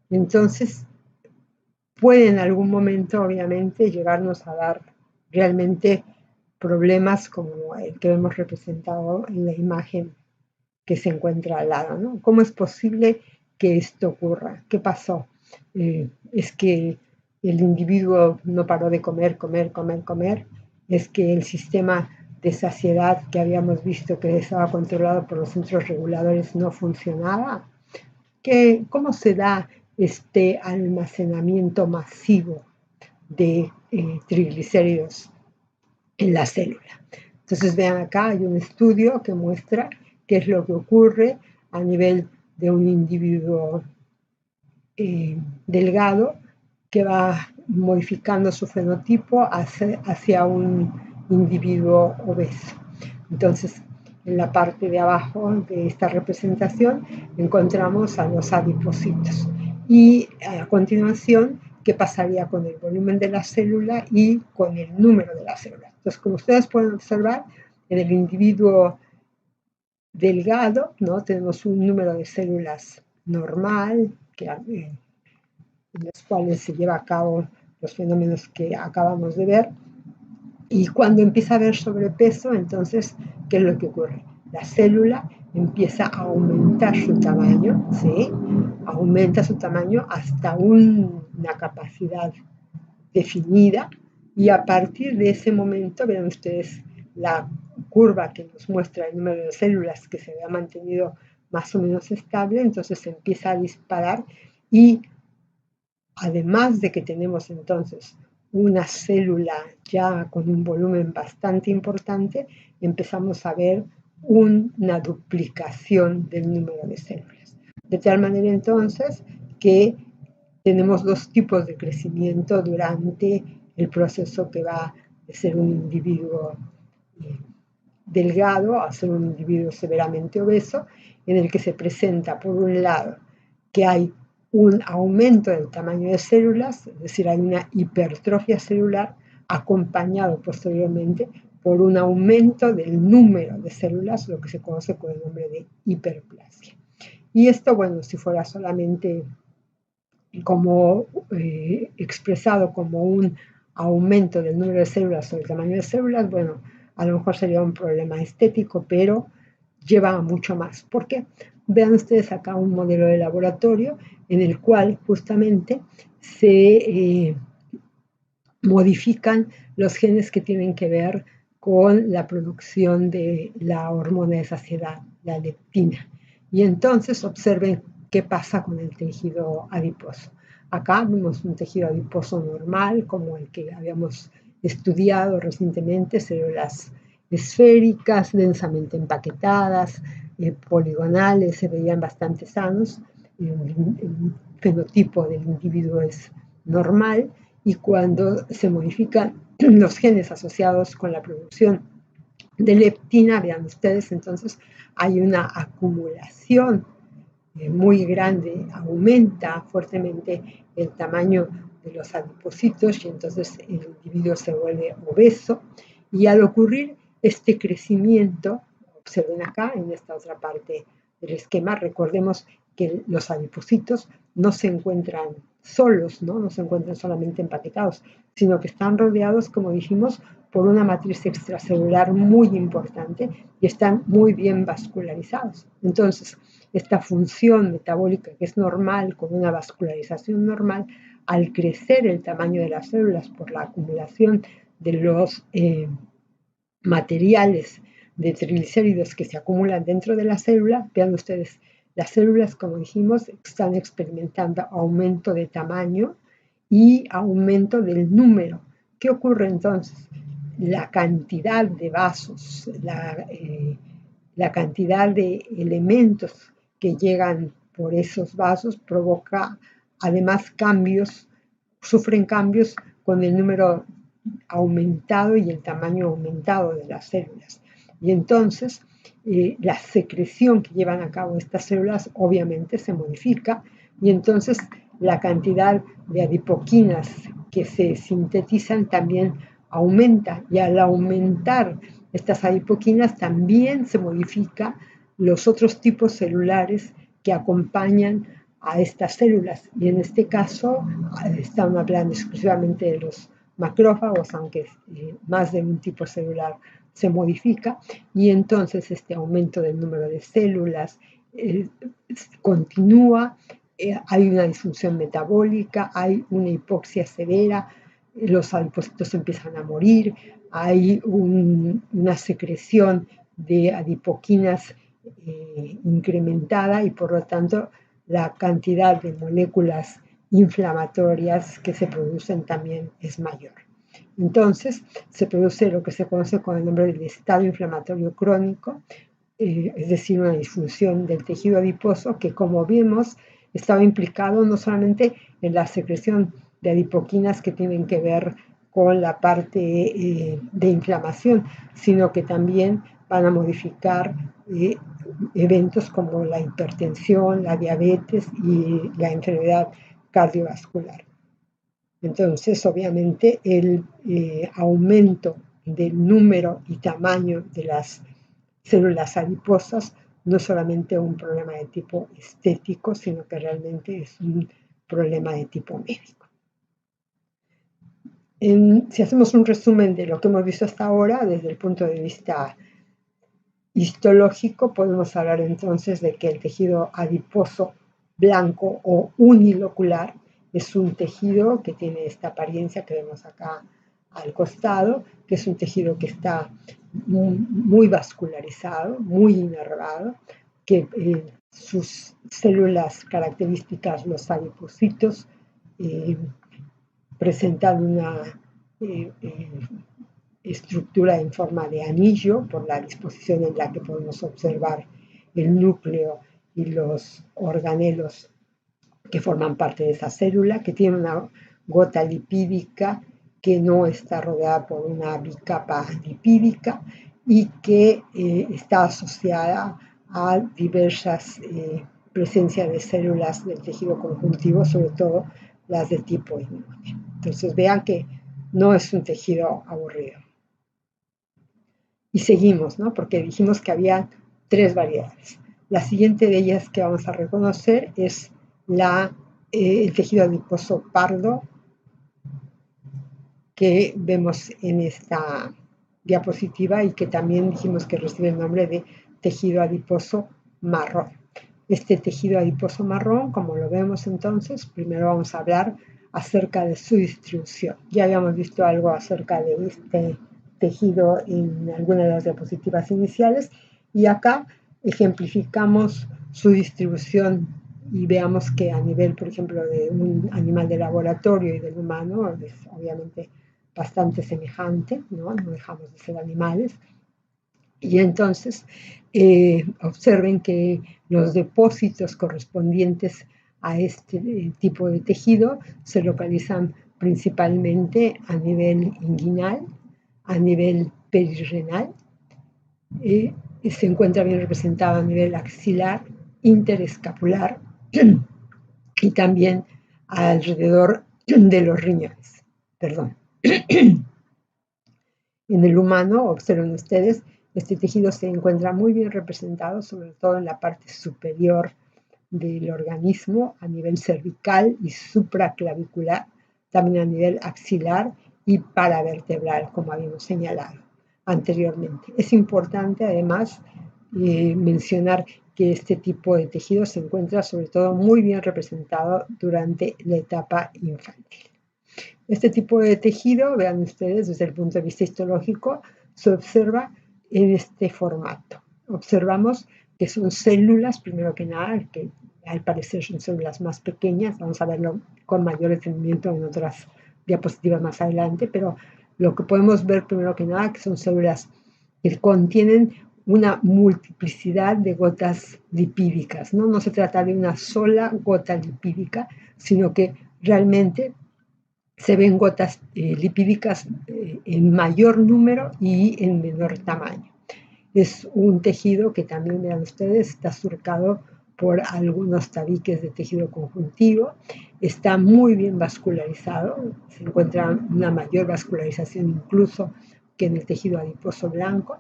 entonces puede en algún momento, obviamente, llegarnos a dar realmente problemas como el que hemos representado en la imagen que se encuentra al lado, ¿no? ¿Cómo es posible que esto ocurra? ¿Qué pasó? Es que el individuo no paró de comer, es que el sistema de saciedad que habíamos visto que estaba controlado por los centros reguladores no funcionaba. ¿Cómo se da este almacenamiento masivo de triglicéridos en la célula? Entonces vean acá, hay un estudio que muestra qué es lo que ocurre a nivel de un individuo delgado que va modificando su fenotipo hacia un individuo obeso. Entonces, en la parte de abajo de esta representación encontramos a los adipocitos. Y a continuación, ¿qué pasaría con el volumen de la célula y con el número de la célula? Entonces, como ustedes pueden observar, en el individuo delgado, ¿no?, tenemos un número de células normal, en los cuales se lleva a cabo los fenómenos que acabamos de ver. Y cuando empieza a haber sobrepeso, entonces, ¿qué es lo que ocurre? La célula empieza a aumentar su tamaño, ¿sí? Aumenta su tamaño hasta una capacidad definida, y a partir de ese momento, vean ustedes la curva que nos muestra el número de células que se ha mantenido más o menos estable, entonces se empieza a disparar, y además de que tenemos entonces una célula ya con un volumen bastante importante, empezamos a ver una duplicación del número de células. De tal manera entonces que tenemos dos tipos de crecimiento durante el proceso que va de ser un individuo delgado a ser un individuo severamente obeso, en el que se presenta, por un lado, que hay un aumento del tamaño de células, es decir, hay una hipertrofia celular acompañado posteriormente por un aumento del número de células, lo que se conoce con el nombre de hiperplasia. Y esto, bueno, si fuera solamente como expresado como un aumento del número de células o el tamaño de células, bueno, a lo mejor sería un problema estético, pero lleva a mucho más. ¿Por qué? Vean ustedes acá un modelo de laboratorio en el cual justamente se modifican los genes que tienen que ver con la producción de la hormona de saciedad, la leptina. Y entonces observen qué pasa con el tejido adiposo. Acá vemos un tejido adiposo normal, como el que habíamos estudiado recientemente, células esféricas, densamente empaquetadas, poligonales, se veían bastante sanos. El fenotipo del individuo es normal, y cuando se modifican los genes asociados con la producción de leptina, vean ustedes, entonces hay una acumulación muy grande, aumenta fuertemente el tamaño de los adipocitos, y entonces el individuo se vuelve obeso. Y al ocurrir este crecimiento, observen acá en esta otra parte del esquema, recordemos que los adipocitos no se encuentran solos, ¿no? No se encuentran solamente empaquetados, sino que están rodeados, como dijimos, por una matriz extracelular muy importante, y están muy bien vascularizados. Entonces, esta función metabólica que es normal, con una vascularización normal, al crecer el tamaño de las células por la acumulación de los materiales de triglicéridos que se acumulan dentro de la célula, vean ustedes, las células, como dijimos, están experimentando aumento de tamaño y aumento del número. ¿Qué ocurre entonces? La cantidad de vasos, la cantidad de elementos que llegan por esos vasos provoca además cambios, sufren cambios con el número aumentado y el tamaño aumentado de las células. Y entonces la secreción que llevan a cabo estas células obviamente se modifica, y entonces la cantidad de adipoquinas que se sintetizan también aumenta, y al aumentar estas adipoquinas también se modifica los otros tipos celulares que acompañan a estas células, y en este caso estamos hablando exclusivamente de los macrófagos, aunque más de un tipo celular se modifica, y entonces este aumento del número de células continúa, hay una disfunción metabólica, hay una hipoxia severa, los adipocitos empiezan a morir, hay una secreción de adipoquinas incrementada, y por lo tanto la cantidad de moléculas inflamatorias que se producen también es mayor. Entonces se produce lo que se conoce con el nombre del estado inflamatorio crónico, es decir, una disfunción del tejido adiposo que, como vimos, estaba implicado no solamente en la secreción de adipoquinas que tienen que ver con la parte de inflamación, sino que también van a modificar eventos como la hipertensión, la diabetes y la enfermedad cardiovascular. Entonces, obviamente, el aumento del número y tamaño de las células adiposas no es solamente un problema de tipo estético, sino que realmente es un problema de tipo médico. Si hacemos un resumen de lo que hemos visto hasta ahora, desde el punto de vista histológico, podemos hablar entonces de que el tejido adiposo blanco o unilocular es un tejido que tiene esta apariencia que vemos acá al costado, que es un tejido que está muy vascularizado, muy inervado, que sus células características, los adipocitos, presentan una estructura en forma de anillo por la disposición en la que podemos observar el núcleo y los organelos que forman parte de esa célula, que tiene una gota lipídica que no está rodeada por una bicapa lipídica y que está asociada a diversas presencias de células del tejido conjuntivo, sobre todo las de tipo inmune. Entonces vean que no es un tejido aburrido. Y seguimos, ¿no? Porque dijimos que había 3 variedades. La siguiente de ellas que vamos a reconocer es el tejido adiposo pardo que vemos en esta diapositiva y que también dijimos que recibe el nombre de tejido adiposo marrón. Este tejido adiposo marrón, como lo vemos entonces, primero vamos a hablar acerca de su distribución. Ya habíamos visto algo acerca de este tejido en alguna de las diapositivas iniciales y acá ejemplificamos su distribución y veamos que a nivel, por ejemplo, de un animal de laboratorio y del humano, es obviamente bastante semejante, ¿no? No dejamos de ser animales. Y entonces observen que los depósitos correspondientes a este tipo de tejido se localizan principalmente a nivel inguinal, a nivel perirrenal, se encuentra bien representado a nivel axilar, interescapular y también alrededor de los riñones. Perdón. En el humano, observen ustedes, este tejido se encuentra muy bien representado, sobre todo en la parte superior del organismo, a nivel cervical y supraclavicular, también a nivel axilar y paravertebral, como habíamos señalado anteriormente. Es importante, además, mencionar que este tipo de tejido se encuentra sobre todo muy bien representado durante la etapa infantil. Este tipo de tejido, vean ustedes, desde el punto de vista histológico, se observa en este formato. Observamos que son células, primero que nada, que al parecer son células más pequeñas, vamos a verlo con mayor detenimiento en otras diapositivas más adelante, pero lo que podemos ver primero que nada, que son células que contienen una multiplicidad de gotas lipídicas, ¿no? No se trata de una sola gota lipídica, sino que realmente se ven gotas lipídicas en mayor número y en menor tamaño. Es un tejido que también, vean ustedes, está surcado por algunos tabiques de tejido conjuntivo, está muy bien vascularizado, se encuentra una mayor vascularización incluso que en el tejido adiposo blanco,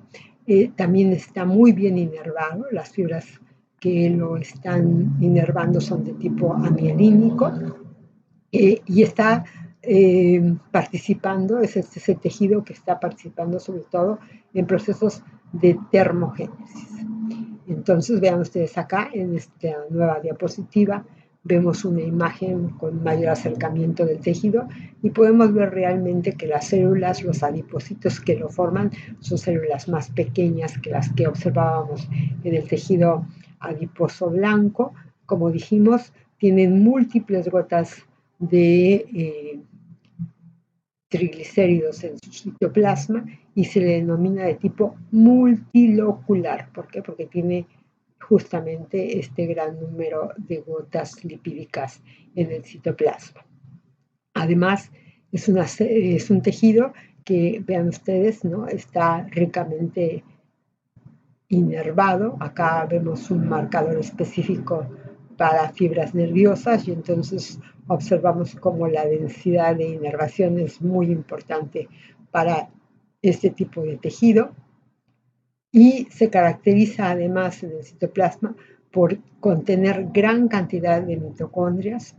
también está muy bien inervado, las fibras que lo están inervando son de tipo amielínico, y está participando, es ese tejido que está participando sobre todo en procesos de termogénesis. Entonces vean ustedes acá en esta nueva diapositiva, vemos una imagen con mayor acercamiento del tejido y podemos ver realmente que las células, los adipocitos que lo forman, son células más pequeñas que las que observábamos en el tejido adiposo blanco. Como dijimos, tienen múltiples gotas de triglicéridos en su citoplasma y se le denomina de tipo multilocular. ¿Por qué? Porque tiene justamente este gran número de gotas lipídicas en el citoplasma. Además, es un tejido que, vean ustedes, ¿no? Está ricamente inervado. Acá vemos un marcador específico para fibras nerviosas y entonces observamos cómo la densidad de inervación es muy importante para este tipo de tejido. y se caracteriza además en el citoplasma por contener gran cantidad de mitocondrias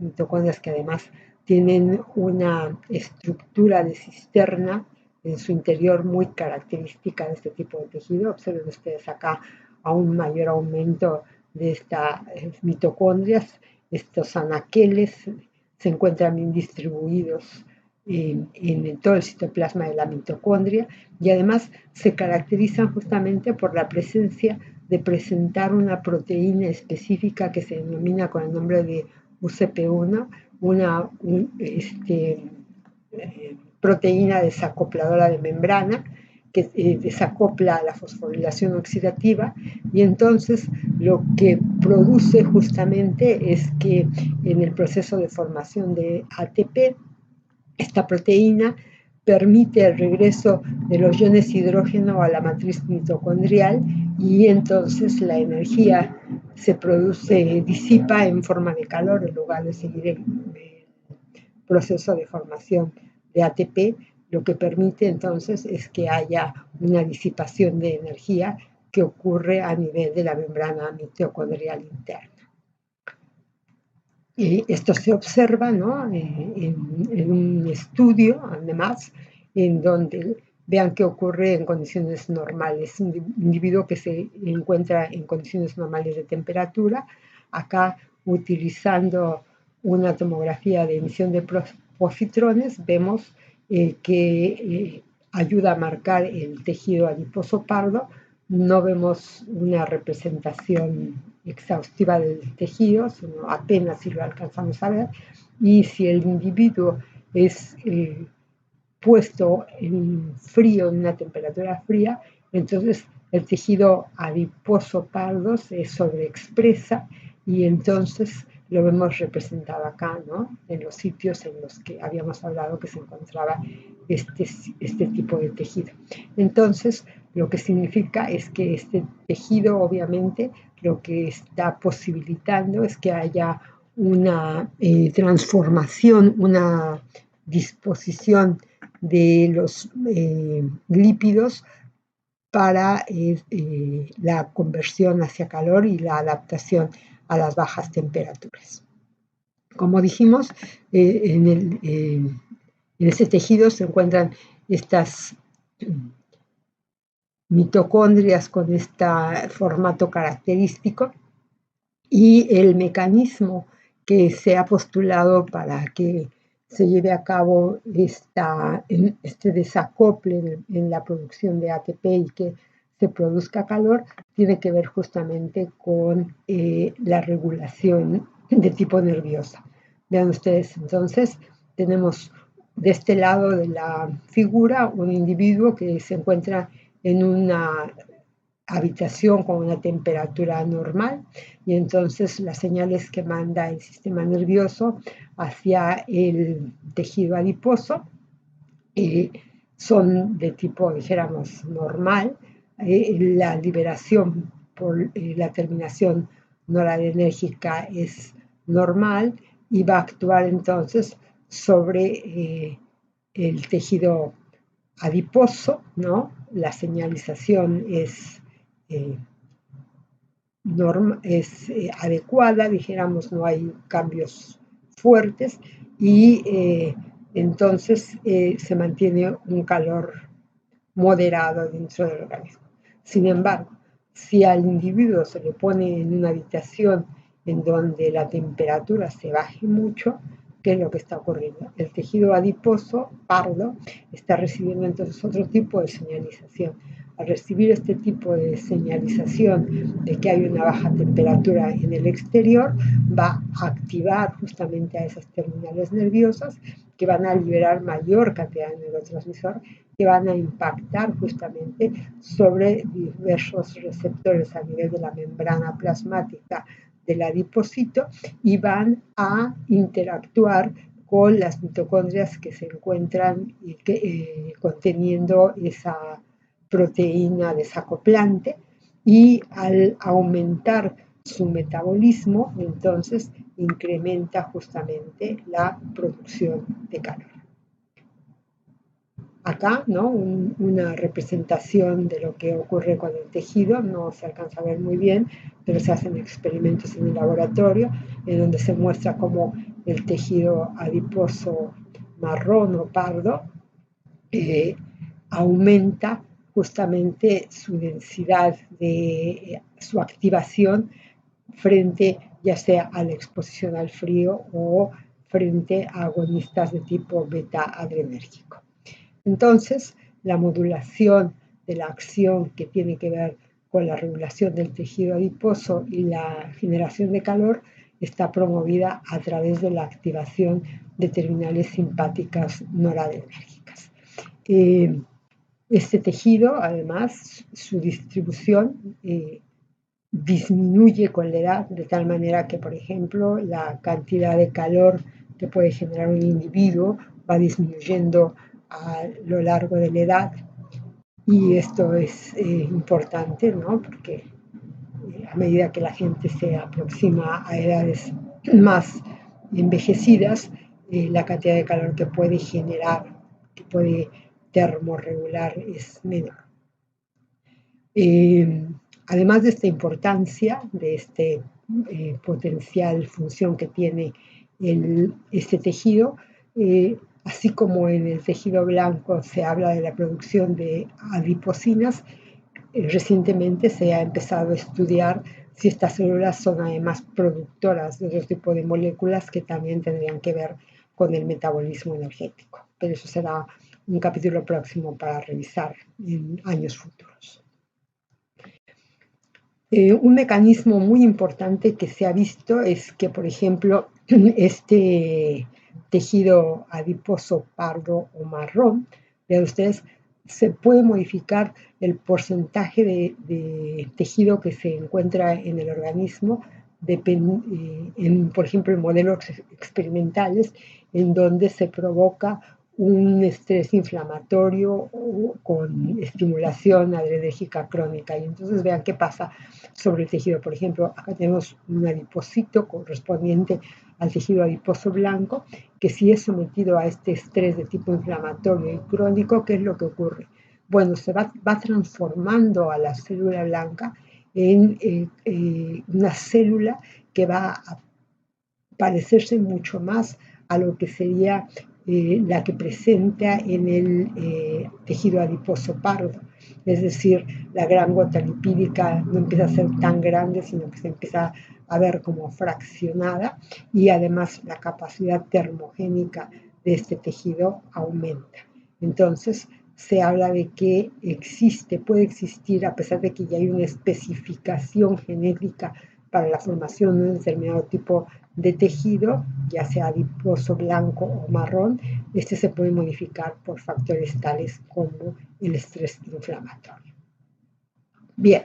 que además tienen una estructura de cisterna en su interior muy característica de este tipo de tejido. Observen ustedes acá a un mayor aumento de estas mitocondrias. Estos anaqueles se encuentran bien distribuidos en todo el citoplasma de la mitocondria y además se caracterizan justamente por la presencia de presentar una proteína específica que se denomina con el nombre de UCP1, una proteína desacopladora de membrana que desacopla la fosforilación oxidativa y entonces lo que produce justamente es que en el proceso de formación de ATP, esta proteína permite el regreso de los iones hidrógeno a la matriz mitocondrial y entonces la energía se produce, disipa en forma de calor en lugar de seguir el proceso de formación de ATP, lo que permite entonces es que haya una disipación de energía que ocurre a nivel de la membrana mitocondrial interna. Esto se observa, ¿no? en un estudio, además, en donde vean qué ocurre en condiciones normales. Un individuo que se encuentra en condiciones normales de temperatura, acá utilizando una tomografía de emisión de positrones, vemos que ayuda a marcar el tejido adiposo pardo. No vemos una representación exhaustiva del tejido, sino apenas si lo alcanzamos a ver. Y si el individuo es puesto en frío, en una temperatura fría, entonces el tejido adiposo pardo se sobreexpresa y entonces lo vemos representado acá, ¿no? En los sitios en los que habíamos hablado que se encontraba este tipo de tejido. Entonces, lo que significa es que este tejido, obviamente, lo que está posibilitando es que haya una transformación, una disposición de los lípidos para la conversión hacia calor y la adaptación a las bajas temperaturas. Como dijimos, en ese tejido se encuentran estas mitocondrias con este formato característico y el mecanismo que se ha postulado para que se lleve a cabo este desacople en la producción de ATP y que se produzca calor, tiene que ver justamente con la regulación de tipo nerviosa. Vean ustedes, entonces, tenemos de este lado de la figura un individuo que se encuentra en una habitación con una temperatura normal y entonces las señales que manda el sistema nervioso hacia el tejido adiposo son de tipo, dijéramos, normal. La liberación por la terminación noradrenérgica es normal y va a actuar entonces sobre el tejido adiposo, ¿no? La señalización es adecuada, dijéramos, no hay cambios fuertes y entonces se mantiene un calor moderado dentro del organismo. Sin embargo, si al individuo se le pone en una habitación en donde la temperatura se baje mucho, ¿qué es lo que está ocurriendo? El tejido adiposo pardo está recibiendo entonces otro tipo de señalización. Al recibir este tipo de señalización de que hay una baja temperatura en el exterior, va a activar justamente a esas terminales nerviosas que van a liberar mayor cantidad de neurotransmisor que van a impactar justamente sobre diversos receptores a nivel de la membrana plasmática del adipocito y van a interactuar con las mitocondrias que se encuentran conteniendo esa proteína desacoplante y al aumentar su metabolismo, entonces incrementa justamente la producción de calor. acá, ¿no? Una representación de lo que ocurre con el tejido, no se alcanza a ver muy bien, pero se hacen experimentos en el laboratorio en donde se muestra cómo el tejido adiposo marrón o pardo aumenta justamente su densidad de su activación frente ya sea a la exposición al frío o frente a agonistas de tipo beta adrenérgico. Entonces, la modulación de la acción que tiene que ver con la regulación del tejido adiposo y la generación de calor está promovida a través de la activación de terminales simpáticas noradrenérgicas. Este tejido, además, su distribución disminuye con la edad, de tal manera que, por ejemplo, la cantidad de calor que puede generar un individuo va disminuyendo a lo largo de la edad. Y esto es importante, ¿no? Porque a medida que la gente se aproxima a edades más envejecidas, la cantidad de calor que puede generar, que puede termorregular, es menor. Además de esta importancia, de este potencial función que tiene este tejido, así como en el tejido blanco se habla de la producción de adiposinas, recientemente se ha empezado a estudiar si estas células son además productoras de otro tipo de moléculas que también tendrían que ver con el metabolismo energético. Pero eso será un capítulo próximo para revisar en años futuros. Un mecanismo muy importante que se ha visto es que, por ejemplo, este tejido adiposo pardo o marrón, vean ustedes, se puede modificar el porcentaje de tejido que se encuentra en el organismo, por ejemplo, en modelos experimentales, en donde se provoca un estrés inflamatorio con estimulación adrenérgica crónica. Y entonces vean qué pasa sobre el tejido. Por ejemplo, acá tenemos un adipocito correspondiente al tejido adiposo blanco, que si es sometido a este estrés de tipo inflamatorio y crónico, ¿qué es lo que ocurre? Bueno, se va transformando a la célula blanca en una célula que va a parecerse mucho más a lo que sería la que presenta en el tejido adiposo pardo. Es decir, la gran gota lipídica no empieza a ser tan grande, sino que se empieza a ver como fraccionada, y además la capacidad termogénica de este tejido aumenta. Entonces, se habla de que puede existir, a pesar de que ya hay una especificación genética para la formación de un determinado tipo de tejido, ya sea adiposo blanco o marrón, este se puede modificar por factores tales como el estrés inflamatorio. Bien,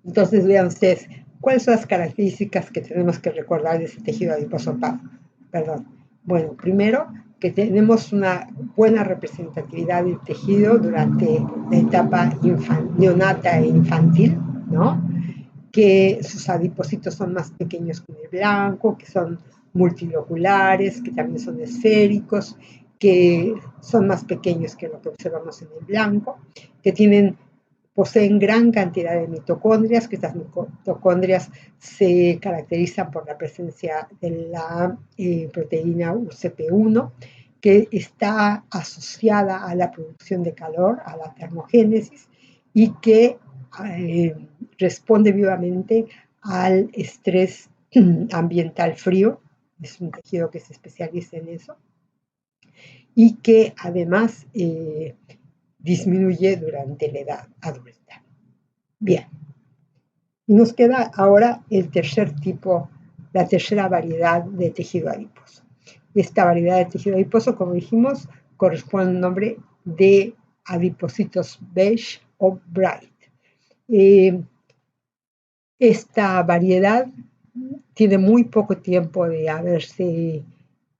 entonces vean ustedes, ¿cuáles son las características que tenemos que recordar de ese tejido adiposo pardo? Bueno, primero, que tenemos una buena representatividad del tejido durante la etapa neonata e infantil, ¿no? Que sus adipocitos son más pequeños que el blanco, que son multiloculares, que también son esféricos, que son más pequeños que lo que observamos en el blanco, que poseen gran cantidad de mitocondrias, que estas mitocondrias se caracterizan por la presencia de la proteína UCP1, que está asociada a la producción de calor, a la termogénesis, y que responde vivamente al estrés ambiental frío. Es un tejido que se especializa en eso y que además disminuye durante la edad adulta. Bien, y nos queda ahora el tercer tipo, la tercera variedad de tejido adiposo. Esta variedad de tejido adiposo, como dijimos, corresponde al nombre de adipocitos beige o bright. Esta variedad tiene muy poco tiempo de haberse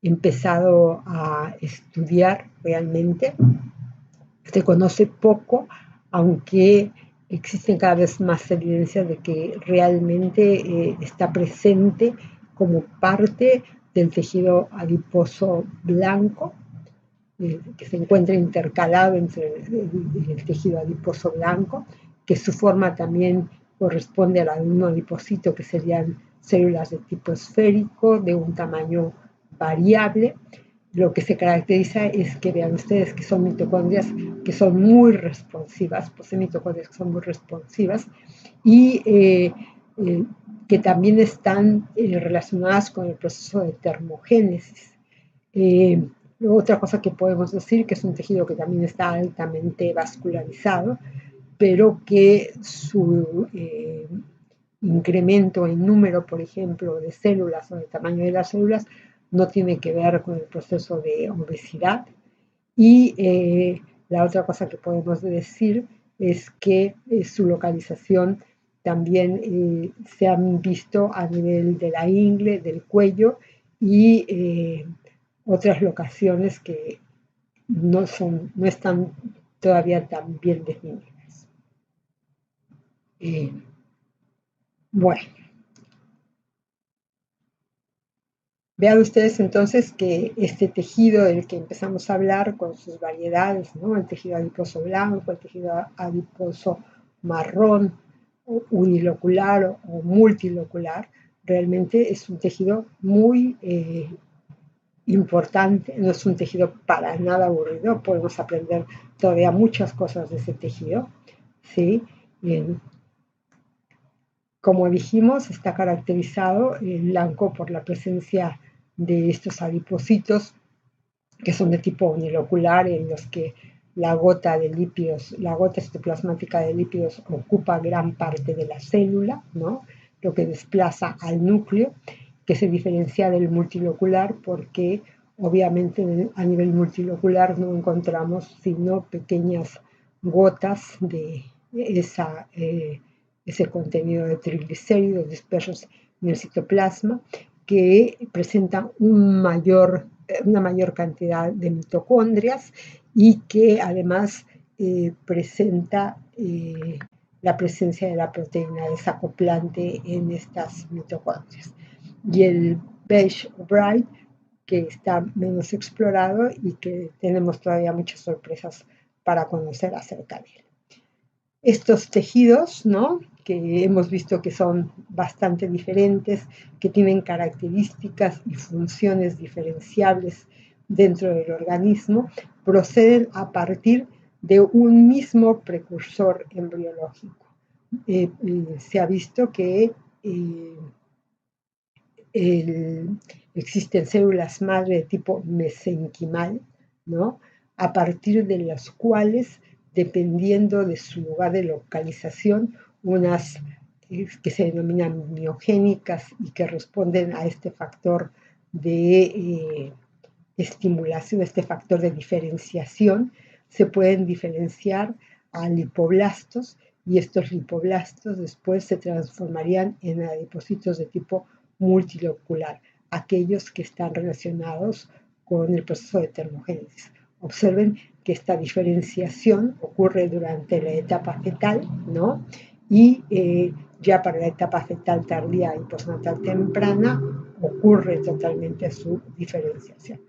empezado a estudiar realmente. Se conoce poco, aunque existen cada vez más evidencias de que realmente está presente como parte del tejido adiposo blanco, que se encuentra intercalado entre el tejido adiposo blanco, que su forma también corresponde a la de un adipocito, que serían células de tipo esférico, de un tamaño variable. Lo que se caracteriza es que vean ustedes que son mitocondrias que son muy responsivas, poseen mitocondrias que son muy responsivas y que también están relacionadas con el proceso de termogénesis. Otra cosa que podemos decir que es un tejido que también está altamente vascularizado, pero que su incremento en número, por ejemplo, de células o de tamaño de las células no tiene que ver con el proceso de obesidad. Y la otra cosa que podemos decir es que su localización también se han visto a nivel de la ingle, del cuello y otras locaciones que no están todavía tan bien definidas. Bueno, vean ustedes entonces que este tejido del que empezamos a hablar con sus variedades, ¿no? El tejido adiposo blanco, el tejido adiposo marrón, unilocular o multilocular, realmente es un tejido muy importante, no es un tejido para nada aburrido, podemos aprender todavía muchas cosas de ese tejido, ¿sí? Bien. Como dijimos, está caracterizado el blanco por la presencia de estos adipocitos que son de tipo unilocular, en los que la gota de lípidos, la gota citoplasmática de lípidos ocupa gran parte de la célula, ¿no? Lo que desplaza al núcleo, que se diferencia del multilocular porque obviamente a nivel multilocular no encontramos sino pequeñas gotas de ese contenido de triglicéridos dispersos en el citoplasma, que presentan una mayor cantidad de mitocondrias y que además presenta la presencia de la proteína desacoplante en estas mitocondrias. Y el beige o bright, que está menos explorado y que tenemos todavía muchas sorpresas para conocer acerca de él. Estos tejidos, ¿no?, que hemos visto que son bastante diferentes, que tienen características y funciones diferenciables dentro del organismo, proceden a partir de un mismo precursor embriológico. Se ha visto que existen células madre de tipo mesenquimal, ¿no?, a partir de las cuales, dependiendo de su lugar de localización, unas que se denominan miogénicas y que responden a este factor de estimulación, este factor de diferenciación, se pueden diferenciar a lipoblastos y estos lipoblastos después se transformarían en adipocitos de tipo multilocular, aquellos que están relacionados con el proceso de termogénesis. Observen que esta diferenciación ocurre durante la etapa fetal, ¿no? Y ya para la etapa fetal tardía y postnatal temprana ocurre totalmente su diferenciación.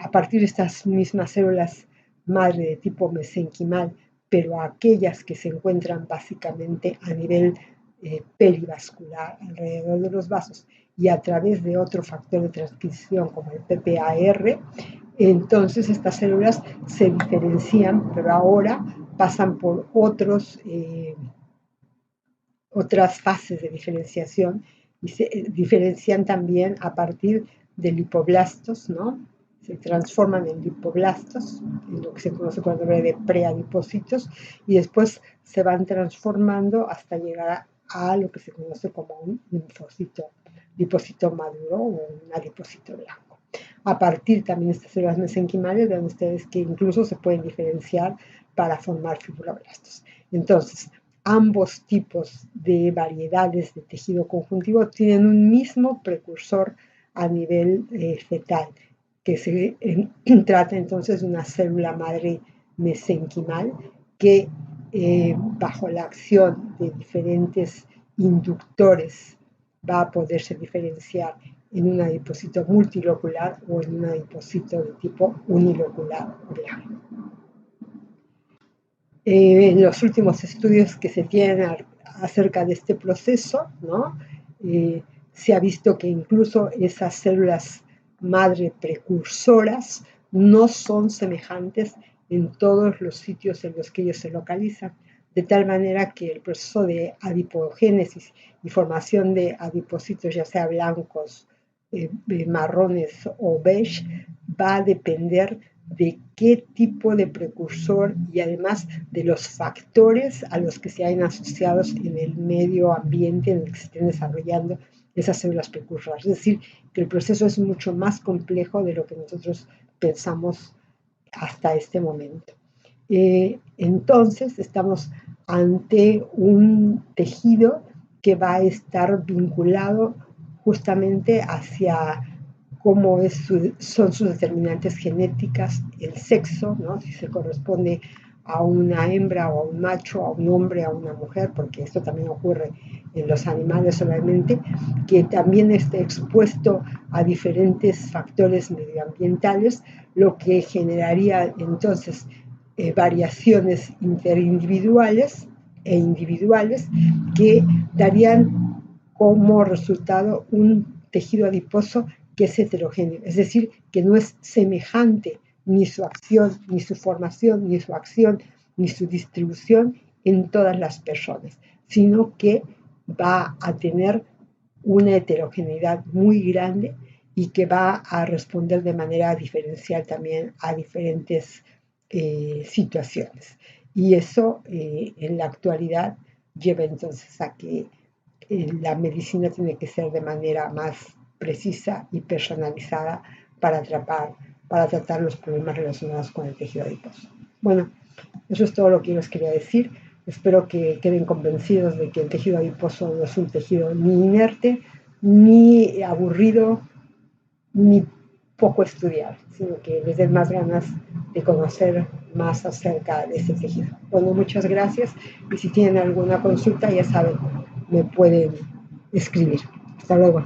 A partir de estas mismas células madre de tipo mesenquimal, pero aquellas que se encuentran básicamente a nivel perivascular, alrededor de los vasos, y a través de otro factor de transcripción como el PPAR, entonces estas células se diferencian, pero ahora pasan por otras fases de diferenciación y se diferencian también a partir de lipoblastos, ¿no? Se transforman en lipoblastos, en lo que se conoce con el nombre de preadipocitos, y después se van transformando hasta llegar a lo que se conoce como un lipocito maduro o un adipocito blanco. A partir también de estas células mesenquimales, vean ustedes que incluso se pueden diferenciar para formar fibroblastos. Entonces, ambos tipos de variedades de tejido conjuntivo tienen un mismo precursor a nivel fetal, que se trata entonces de una célula madre mesenquimal que bajo la acción de diferentes inductores va a poderse diferenciar en un adipocito multilocular o en un adipocito de tipo unilocular blanco. En los últimos estudios que se tienen acerca de este proceso, ¿no? Se ha visto que incluso esas células madre precursoras no son semejantes en todos los sitios en los que ellos se localizan, de tal manera que el proceso de adipogénesis y formación de adipocitos, ya sea blancos, marrones o beige, va a depender de qué tipo de precursor y además de los factores a los que se hayan asociados en el medio ambiente en el que se estén desarrollando esas células precursoras. Es decir, que el proceso es mucho más complejo de lo que nosotros pensamos hasta este momento. Entonces, estamos ante un tejido que va a estar vinculado justamente hacia cómo son sus determinantes genéticas, el sexo, ¿no? Si se corresponde a una hembra o a un macho, a un hombre, a una mujer, porque esto también ocurre en los animales solamente, que también esté expuesto a diferentes factores medioambientales, lo que generaría entonces variaciones interindividuales e individuales que darían como resultado un tejido adiposo que es heterogéneo, es decir, que no es semejante ni su acción, ni su formación, ni su acción, ni su distribución en todas las personas, sino que va a tener una heterogeneidad muy grande y que va a responder de manera diferencial también a diferentes situaciones. Y eso en la actualidad lleva entonces a que la medicina tiene que ser de manera más precisa y personalizada para tratar los problemas relacionados con el tejido adiposo. Bueno, eso es todo lo que yo les quería decir. Espero que queden convencidos de que el tejido adiposo no es un tejido ni inerte, ni aburrido, ni poco estudiado, sino que les den más ganas de conocer más acerca de ese tejido. Bueno, muchas gracias y si tienen alguna consulta, ya saben, me pueden escribir. Hasta luego.